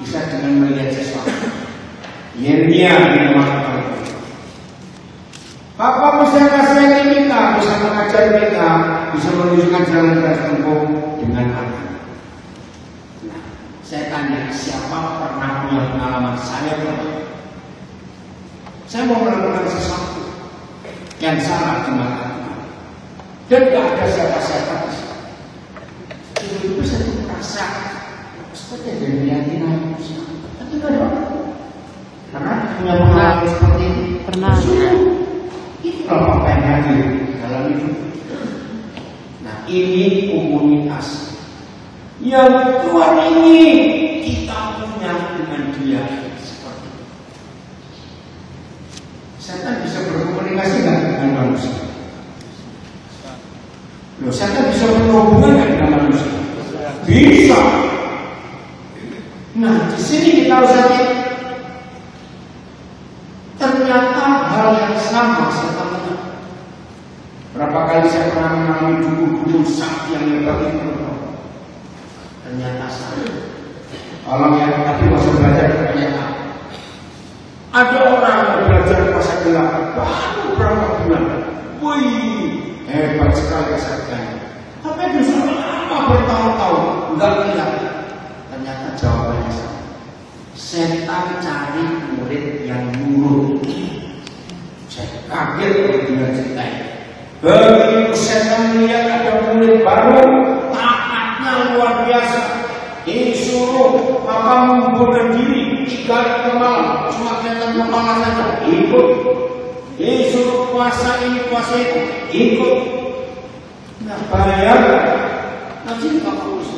bisa dengan melihat sesuatu. Yeremia mengatakan itu. Papa bisa kasih kita, bisa mengajar kita, bisa menunjukkan jalan tertentu dengan hati. Nah, saya tanya, siapa pernah punya pengalaman? Saya pernah. Saya mau melakukan sesuatu yang salah di mata Tuhan, dan tidak ada siapa-siapa di sana. Itu bisa merasa seperti ada keyakinan, tapi tidak ada. Karena punya pengalaman seperti ini. Benar. Kalau apa yang hadir dalam itu. Nah, ini komunitas yang Tuhan ingin kita punya dengan Dia seperti itu. Setan bisa berkomunikasi nggak dengan manusia? Loh, setan bisa berhubungan nggak dengan manusia? Bisa. Nah, di sini kita harus hati. Ternyata hal yang sama setan. Berapa kali saya pernah mengalami dukun-dukun sakti yang hebat itu? Ternyata sama. Orang yang tadi masa belajar ternyata ada orang yang belajar masa gelap baru berapa bulan. Wih, hebat sekali kesaktiannya. Tapi justru lama bertahun-tahun nggak lihat. Ternyata jawabannya sama. Setan cari murid yang nurut. Saya kaget dengan cerita ini. Begitu setan melihat ada murid baru, taatnya luar biasa. Disuruh apa membunuh diri 3 kali ke malam, cuma kelihatan kepala saja, ikut. Disuruh puasa ini puasa itu, ikut. Nah, bayar, nanti nggak urus.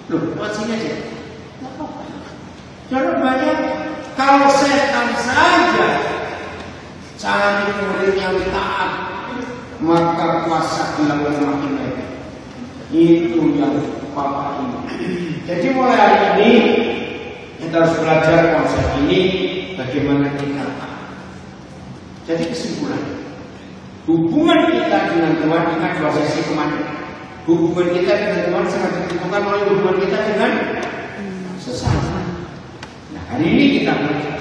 Loh, buat sini aja. Nggak apa-apa. Jangan bayar. Kalau setan saja cari murid yang taat, maka puasa dilakukan makin baik. Itu yang Bapak ini. Jadi mulai hari ini kita harus belajar konsep ini, bagaimana kita taat. Jadi kesimpulan, hubungan kita dengan Tuhan dengan 2 sisi kemarin. Hubungan kita dengan Tuhan sangat ditentukan oleh hubungan kita dengan sesama. Nah, hari ini kita belajar.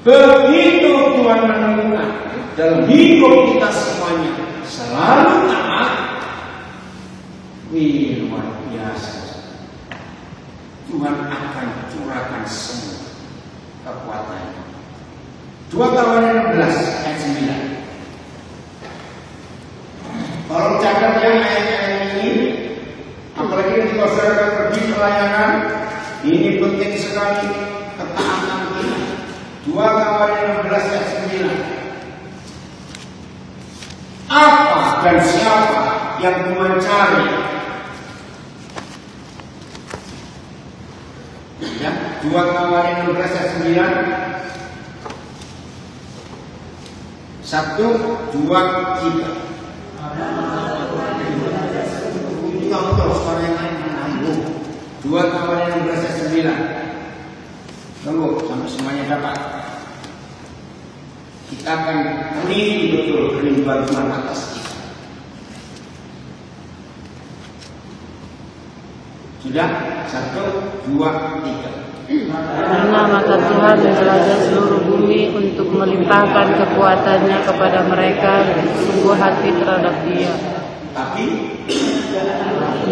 Begitu Tuhan menemukan dalam hidup kita semuanya selalu taat, luar biasa. Tuhan akan curahkan semua kekuatannya. 2 Tawanan 16 ayat 9. Kalau catat yang ayat-ayat ini, apalagi ketika saudara pergi pelayanan, ini penting sekali ketaatan kita. 2 Tawanan 16 ayat 9. Apa dan siapa yang Tuhan cari? Ya, 2 Tawanan 16 ayat 9. 1, 2, 3. Ini kamu terus suara yang lain menanggung. 2 Tawanan 16 ayat 9. Tunggu sampai semuanya dapat. Kita akan teliti betul rinduan Tuhan atas kita. Sudah? 1, 2, 3. Karena maka Tuhan menjelajah seluruh bumi untuk melimpahkan kekuatannya kepada mereka yang sungguh hati terhadap Dia. Tapi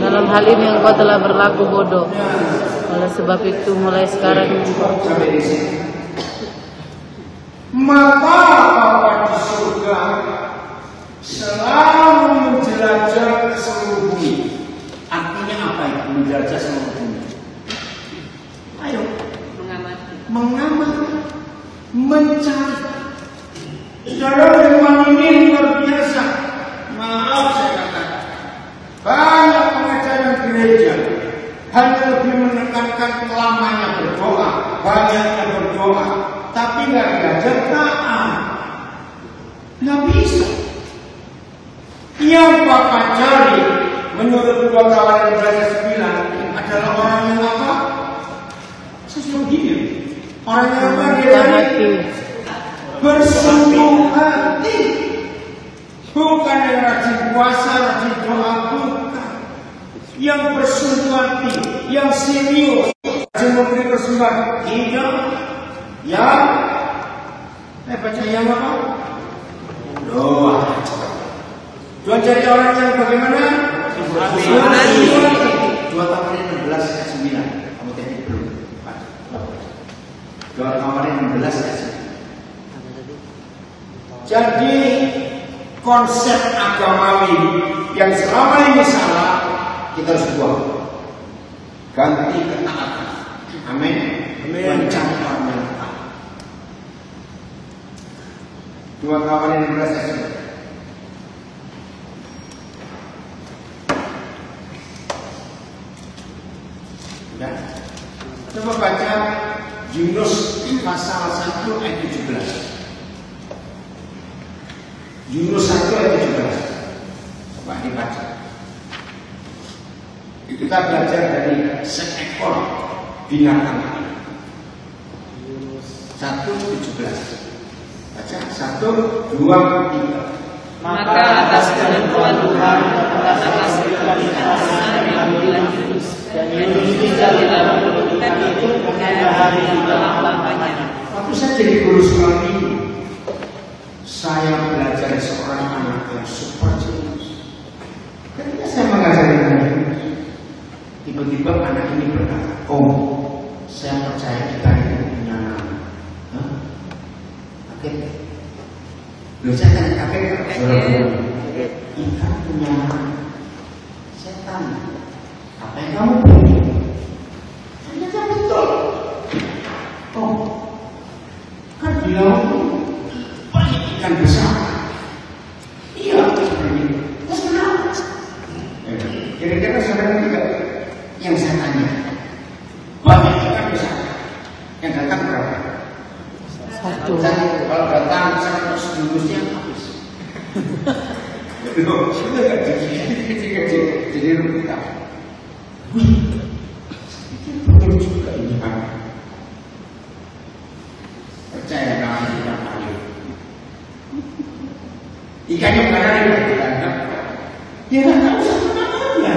dalam hal ini engkau telah berlaku bodoh. Oleh sebab itu mulai sekarang sampai di sini. Maka Bapa di surga selalu menjelajah ke seluruh bumi. Artinya apa itu menjelajah seluruh bumi? Ayo, mengamati, mencari. Dalam firman ini luar biasa. Maaf saya katakan, banyak pengajaran gereja hanya lebih menekankan lamanya berdoa, banyaknya berdoa, tapi nggak belajar taat. Nggak bisa. Yang Bapak cari menurut 2 Tawanan 9 adalah orang yang apa? Sesungguhnya orang yang bagaimana bersungguh hati, bukan yang rajin puasa, rajin doa, bukan. Yang bersungguh hati, yang serius, rajin memberi persembahan, tidak. Yang baca yang apa? Doa. Tuhan cari orang yang bagaimana? Bersungguh hati. 2 Tawanan 16 ayat 9. 2 Tawanan 16 ayat 9. Jadi konsep agamawi yang selama ini salah kita harus buang. Ganti ketaatan. Amin. Mencari orang yang taat. 2 kawan yang berhasil. Ya. Coba baca Yunus pasal 1 ayat 17. Yunus 1 ayat 17. Coba dibaca. Kita belajar dari seekor binatang. Yunus 1:17. Baca 1, 2, 3. Maka atas penentuan Tuhan dan atas kebenaran yang dilanjut dan yang ditinggal di dalam kehidupan itu mengenai hari di dalam lamanya. Waktu saya jadi guru sekolah minggu, saya belajar seorang anak yang super jenius. Ketika saya mengajari anak ini, tiba-tiba anak ini berkata, "Oh, saya percaya kita itu punya nama." Oke. Loh, saya kan kaget. Ikan punya nama. Saya tanya, apa yang kamu punya? Ternyata betul. Oh, kan di laut banyak ikan besar. Iya, seperti itu. Terus kenapa? Kira-kira saudara juga yang saya tanya, banyak ikan besar yang datang berapa? 1. Kalau datang 100 bungkusnya habis. Loh, sudah nggak jadi rebutan. Wih, betul juga ini kan. Percaya kalau kita paling. Ikannya karena diperhatikan. Dia nggak tahu satu namanya.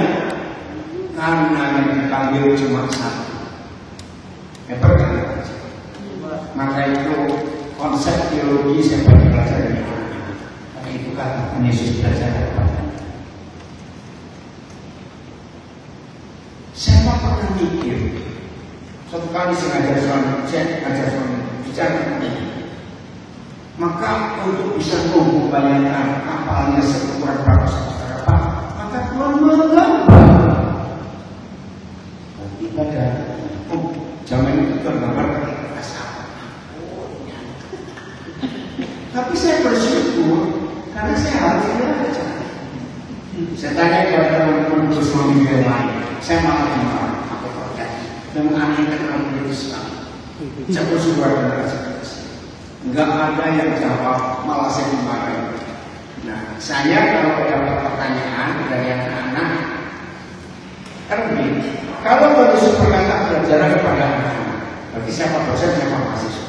Karena yang dipanggil cuma 1. Hebat kan? Maka itu konsep teologi saya belajar dari anak-anak. Tapi itu kata Yesus belajar dari Bapak. Saya pernah mikir, suatu kali saya ngajar suami bicara ini. Maka untuk bisa membayangkan kapalnya sekuat bagus apa, maka Tuhan menggambar. Nanti pada zaman itu tergambar tapi saya bersyukur karena saya harus belajar. Saya tanya kepada teman-teman suami yang lain, saya malah dimarahi apa terjadi dan menganehkan orang Islam. Saya bersyukur karena enggak ada yang jawab, malah saya dimarahi. Nah, saya kalau dapat pertanyaan dari anak-anak, kan begini, kalau Yesus berkata belajar kepada anak-anak, berarti siapa dosen, siapa mahasiswa?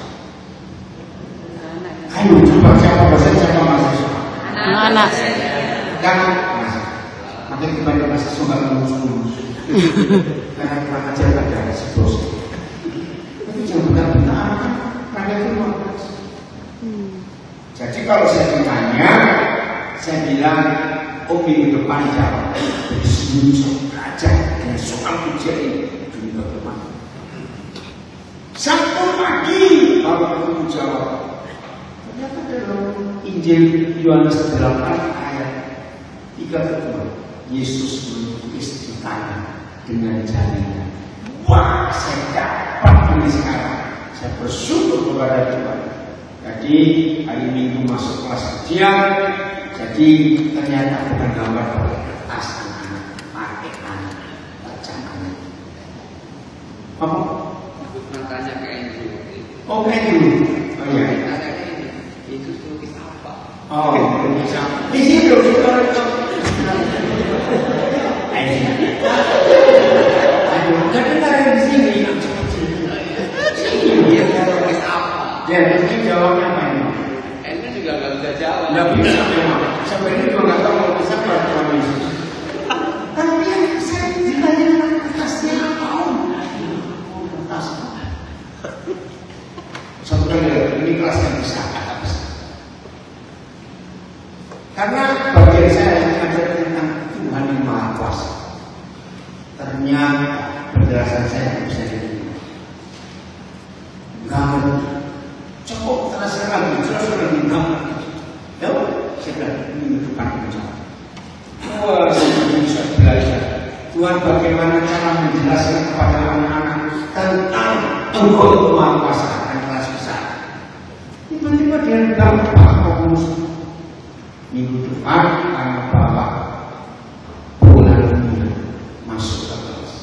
Ayo coba siapa dosen, siapa mahasiswa? Anak-anak. Kan makin kepada mahasiswa nggak lulus. Karena kurang ajar pada si dosen. Tapi jangan benar-benar kan mereka itu mahasiswa. Jadi kalau saya ditanya, saya bilang, oh minggu depan jawab. Jadi sebelum saya belajar dengan soal ujian ini, minggu depan. Sabtu pagi baru aku jawab. Ternyata dalam Injil Yohanes 8 ayat 32, Yesus menulis di tangan dengan jarinya. Wah, saya dapat ini sekarang. Saya bersyukur kepada Tuhan. Jadi hari Minggu masuk kelas ujian, jadi ternyata bukan gambar pakai kertas anak-anak, pakai anak, baca anak. Apa? Aku pernah tanya ke Andrew. Oh, ke Andrew. Oh iya. Tanya ke ini, Yesus lukis apa? Oh, bisa. Di situ kita tapi ada di sini. Dia lukis apa? Ya, mungkin jawabnya apa ini? Andrew juga nggak bisa jawab. Nggak bisa memang. Sampai ini juga nggak tahu mau bisa Tuhan Yesus. Tapi yang saya ditanya kertasnya apa? Kertas. Satu kali ini kelas yang bisa. Karena bagian saya mengajar tentang Tuhan yang Maha Kuasa. Ternyata penjelasan saya bisa diterima. Enggak ngerti. Cukup terasa lagi, jelas sudah enggak ngerti. Ya, saya bilang minggu depan menjawab. Wah, saya bisa belajar. Tuhan bagaimana cara menjelaskan kepada anak-anak tentang Engkau itu Maha Kuasa dan kelas besar. Tiba-tiba dia gampang pun minggu depan akan bawa bulan dunia masuk ke kelas.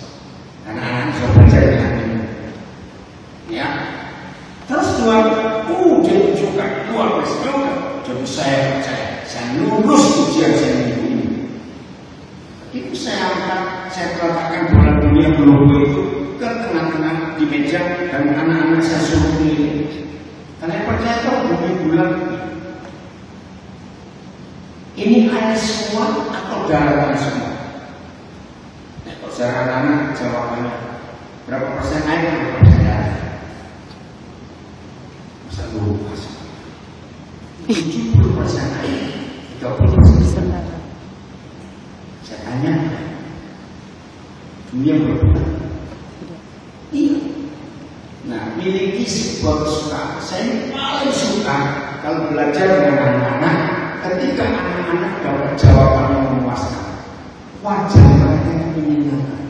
Karena anak bisa belajar dengan ini. Ya. Terus jadi juga luar biasa juga. Jadi saya percaya, saya lulus ujian saya minggu ini. Itu saya angkat, saya letakkan bulan dunia global itu ke tengah-tengah di meja dan anak-anak saya suruh keliling. Kalian percaya tahu bulan ini air semua atau daratan semua? Kalau secara anak jawabannya berapa persen air, berapa persen daratan? Masa lupa 70% air, 30% daratan. Saya tanya, dunia berapa? Iya. Nah, miliki sebuah kesukaan. Saya paling suka kalau belajar dengan anak-anak, ketika anak-anak dapat jawaban yang memuaskan, wajah mereka yang menyenangkan.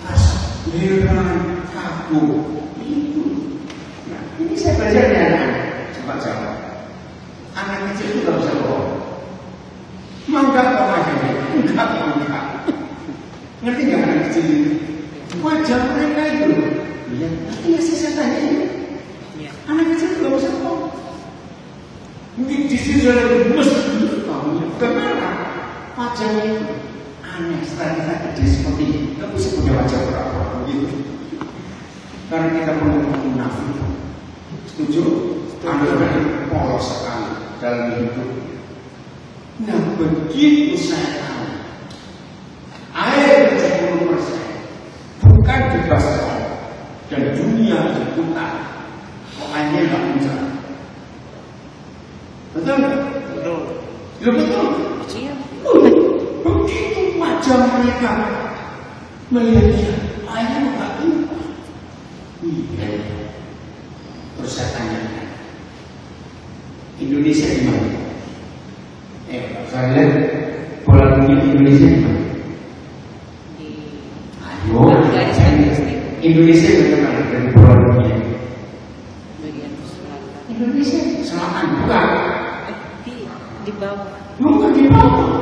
Rasa heran, kagum, itu. Nah, ini saya belajar dengan anak-anak. Cepat jawab. Anak kecil itu tidak bisa bohong. Manggap aja, enggak. Ngerti nggak anak kecil itu? Wajah mereka itu, ya, nanti ya saya tanya ini, anak kecil itu nggak bisa bohong. Di sini ada mesti tahu kenapa wajahnya itu aneh. Setelah kita gede seperti ini, nggak bisa punya wajah berapa begitu. Karena kita perlu munafik. Setuju? Anda polos sekali dalam hidup. Nah, begitu saya tahu air 70% bukan di baskom dan dunia diputar, kok airnya nggak muncul? Betul? Betul. Ya betul. Begitu wajah mereka melihat dia, airnya nggak muncul. Iya. Terus saya tanya, Indonesia di mana? Saya lihat bola dunia Indonesia di mana? Indonesia bagaimana dari bola dunia? Indonesia selatan bukan? Di bawah. Bukan di bawah.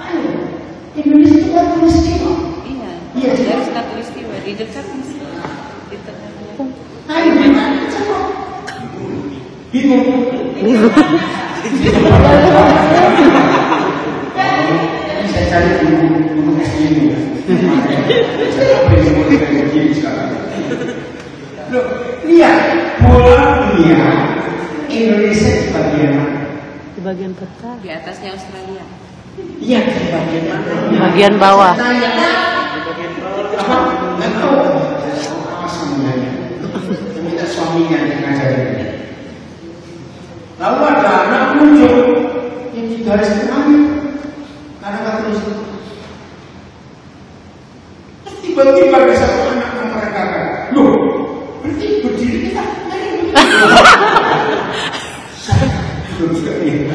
Ayo, Indonesia itu kan tulis timur. Iya. Iya. Dari katulistiwa di dekat masih di tengah. Ayo, gimana coba? Bingung. Saya cari dulu ini. Loh, lihat bola dunia Indonesia di bagian mana? Di bagian peta. Di atasnya Australia. Iya, di bagian mana? Di bagian bawah. Di bagian bawah. Apa? Nggak tahu. Apa semuanya? Minta suaminya yang ngajarin. Lalu ada anak muncul yang di garis tengahnya karena nggak terus. Tiba-tiba ada satu anak yang mereka kata, loh, berarti berdiri kita. Saya belum juga nih.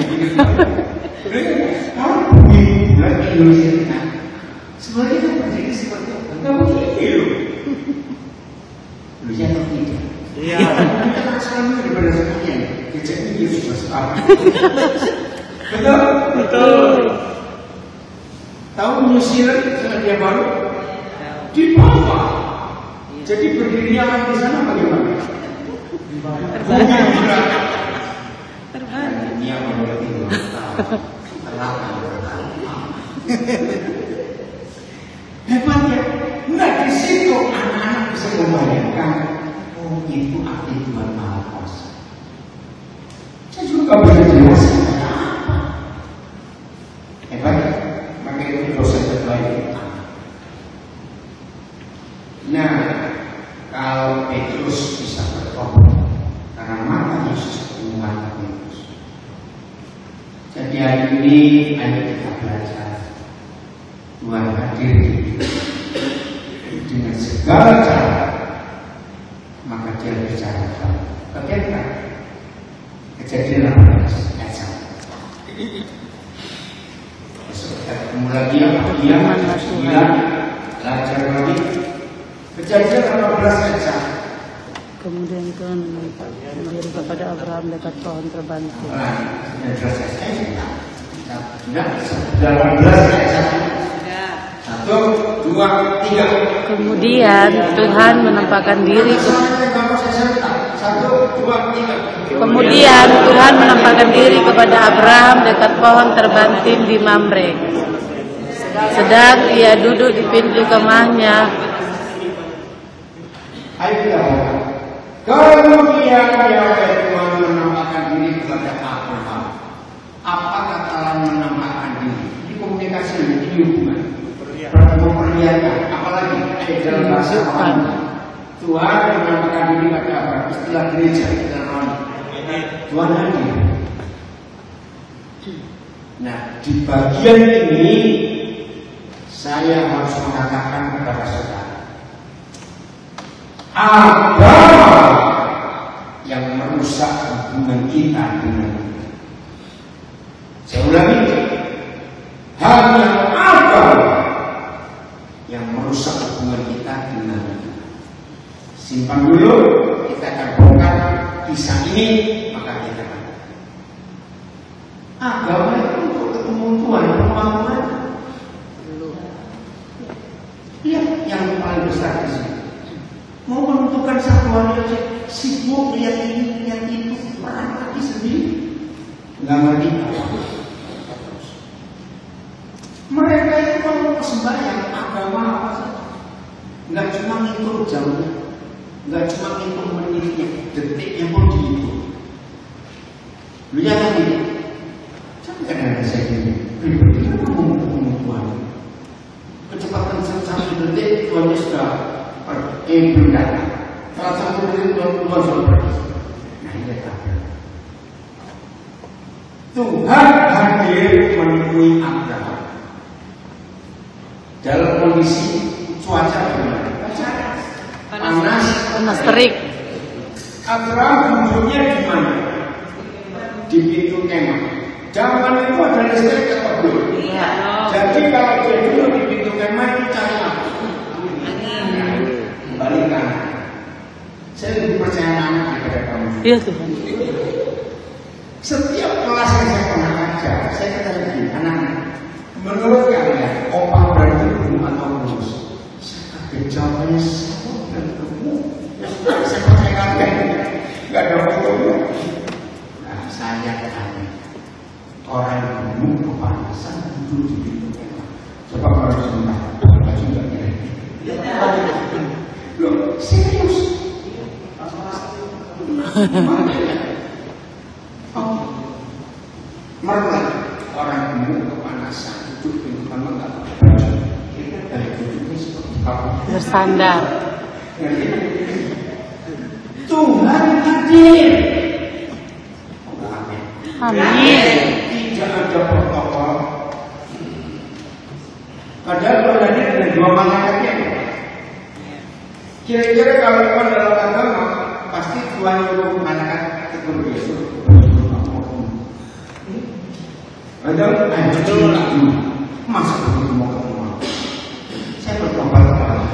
Kalau begini, lagi Indonesia kita, sebenarnya kan berdiri seperti apa? Nggak begini loh. Lu jangan tidak. Iya. Kita kan selalu daripada sekalian. Kecil ini sudah setahun. Betul? Betul. Tahu New Zealand Selandia Baru? Di bawah. Jadi berdirinya orang di sana bagaimana? Terbang. Dunia menurut itu. Hebatnya. Nah, di situ anak-anak bisa membayangkan, oh itu arti Tuhan Maha Kuasa. Saya juga bisa jelaskan apa. Hebat. Maka itu dosen terbaik. Nah, kalau Petrus bisa bertobat karena mata Yesus menguatkan Petrus. Jadi hari ini ayo kita belajar Tuhan hadir dengan segala cara, maka dia bicara. Bagaimana? Kejadian 18 ayat 1. Besok kita ketemu lagi dia belajar lagi. Kejadian 18 ayat 1. Kemudian Tuhan menampakkan diri kepada Abraham dekat pohon terbanting. Kemudian Tuhan menampakkan diri kepada Abraham dekat pohon terbanting di Mamre. Sedang ia duduk di pintu kemahnya. Kemudian Tuhan menampakkan diri kepada Abraham. Apa kata menampakkan diri? Ini komunikasi, ini hubungan. Perlihatkan, apalagi dalam bahasa orang. Tuhan menampakkan diri kepada Abraham. Istilah gereja, istilah rohani. Tuhan hadir. Nah, di bagian ini saya harus mengatakan kepada saudara, agama yang merusak hubungan kita dengan Tuhan. Saya ulangi, hanya agama yang merusak hubungan kita dengan Tuhan. Simpan dulu, kita akan bongkar kisah ini, maka kita akan agama itu untuk ketemu Tuhan, pemahaman. Lihat yang paling besar di sini. Mau menentukan satu hari aja, sibuk lihat ini, lihat itu, perang lagi sendiri, nggak ngerti apa. Mereka itu kalau sembahyang agama apa sih? Nggak cuma ngitung jamnya, nggak cuma ngitung menitnya, detiknya pun dihitung. Lihat lagi, jangan ada saya ini, pribadi kamu Tuhan. Kecepatan satu detik Tuhan sudah berkata, salah satu detik Tuhan sudah pergi. Nah ini kata Tuhan hadir menemui Abraham dalam kondisi cuaca bagaimana? Panas terik. Abraham duduknya di mana? Di pintu kemah. Zaman itu ada listrik atau belum? Iya. Jadi kalau dia duduk di pintu kemah itu cari apa? Kembali kanan. Saya lebih percaya anak daripada kamu. Iya Tuhan. Setiap kelas yang saya pernah ajar, saya kata begini, anak-anak, menurut kalian, opang berarti belum atau lulus? Saya kaget jawabannya sama dan ketemu. Saya pakai kaget, nggak ada fotonya. Nah, saya tanya, orang belum kepanasan duduk di pintu kemah. Coba kalau sebentar, baju nggak kira. Loh, serius? Mereka orang gemuk kepanasan duduk di depan nggak pakai baju. Kita dari duduknya seperti apa? Bersandar. Tuhan hadir. Amin. Tidak ada protokol. Padahal Tuhan hadir dengan dua malaikatnya. Kira-kira kalau Tuhan dalam agama pasti Tuhan itu malaikat tegur Yesus. Padahal hancur lagi. Masa begitu mau ketemu? Saya bertobat kepada Allah.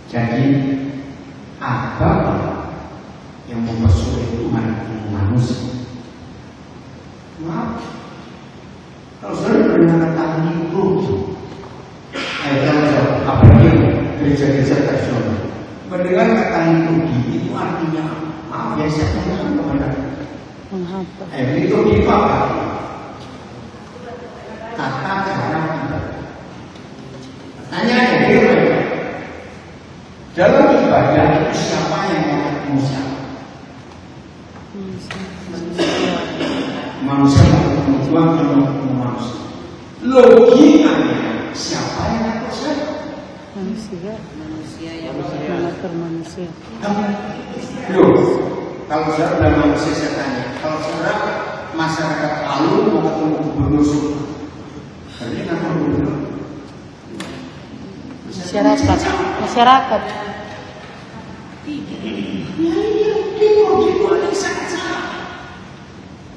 Jadi apa yang mempersulit Tuhan ketemu manusia? Maaf. Kalau saya mendengar kata itu, apa dia gereja-gereja tradisional mendengar kata itu artinya maaf ya saya tanyakan kepada Menghapus. itu apa? Kata cara ibadah. Tanya aja dia. Dalam ibadah itu siapa yang mau ketemu siapa? Manusia mau ketemu Tuhan atau ketemu manusia? Logikanya siapa yang ngatur siapa? Manusia yang mengatur manusia. Loh, kalau saudara sudah manusia saya tanya, kalau saudara masyarakat lalu mau ketemu gubernur Sultan, berarti ngatur gubernur? Masyarakat.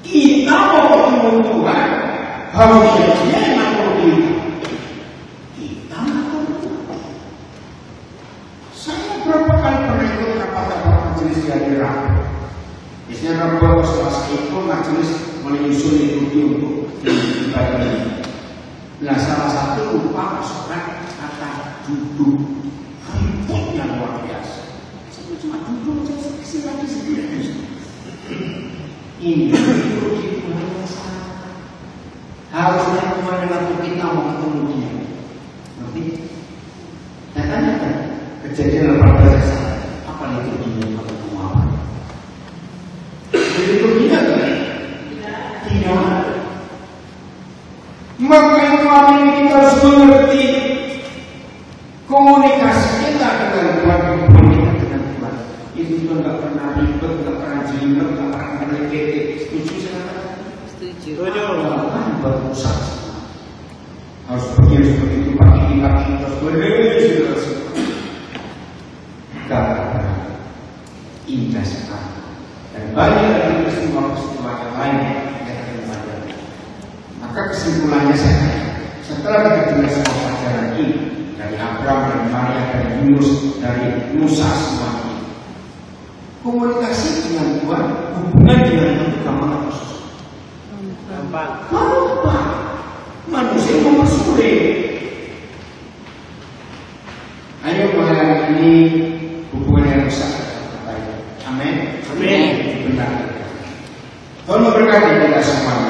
Kita mau ketemu Tuhan, harusnya dia yang ngatur kita. Kita ngatur Tuhan. Saya berapa kali pernah Biasanya Rabu Selasa itu majelis menyusun ikuti untuk ibadah ini. Nah, salah satu lupa sholat kata duduk, ribut yang luar biasa. Saya cuma duduk saja lagi sendiri. Ini itu masalah. Harusnya kemarin waktu kita mau ketemu dia, nanti datangnya kejadian 18 saat apa itu dia mau ketemu apa? Jadi tidak. Maka itu kita harus mengerti komunikasi kita dengan Tuhan, hubungan kita dengan Tuhan. Itu juga nggak pernah ribet, nggak pernah jelimet, nggak pernah melekete. Setuju sekarang? Setuju. Kan berusaha. Harus begini seperti itu, pakai terus berlebihan. Gak pernah indah sekali. Dan banyak dari peristiwa-peristiwa yang lain yang akan ada. Maka kesimpulannya setelah kita dengar semua pelajaran ini dari Abraham, dari Maria, dari Yunus, dari Musa semuanya, komunikasi dengan Tuhan, hubungan dengan Tuhan itu gampang atau susah? Gampang. Manusia mempersulit. Ayo malam ini hubungan yang rusak. Amin. Amin. Benar. Tuhan memberkati kita semua.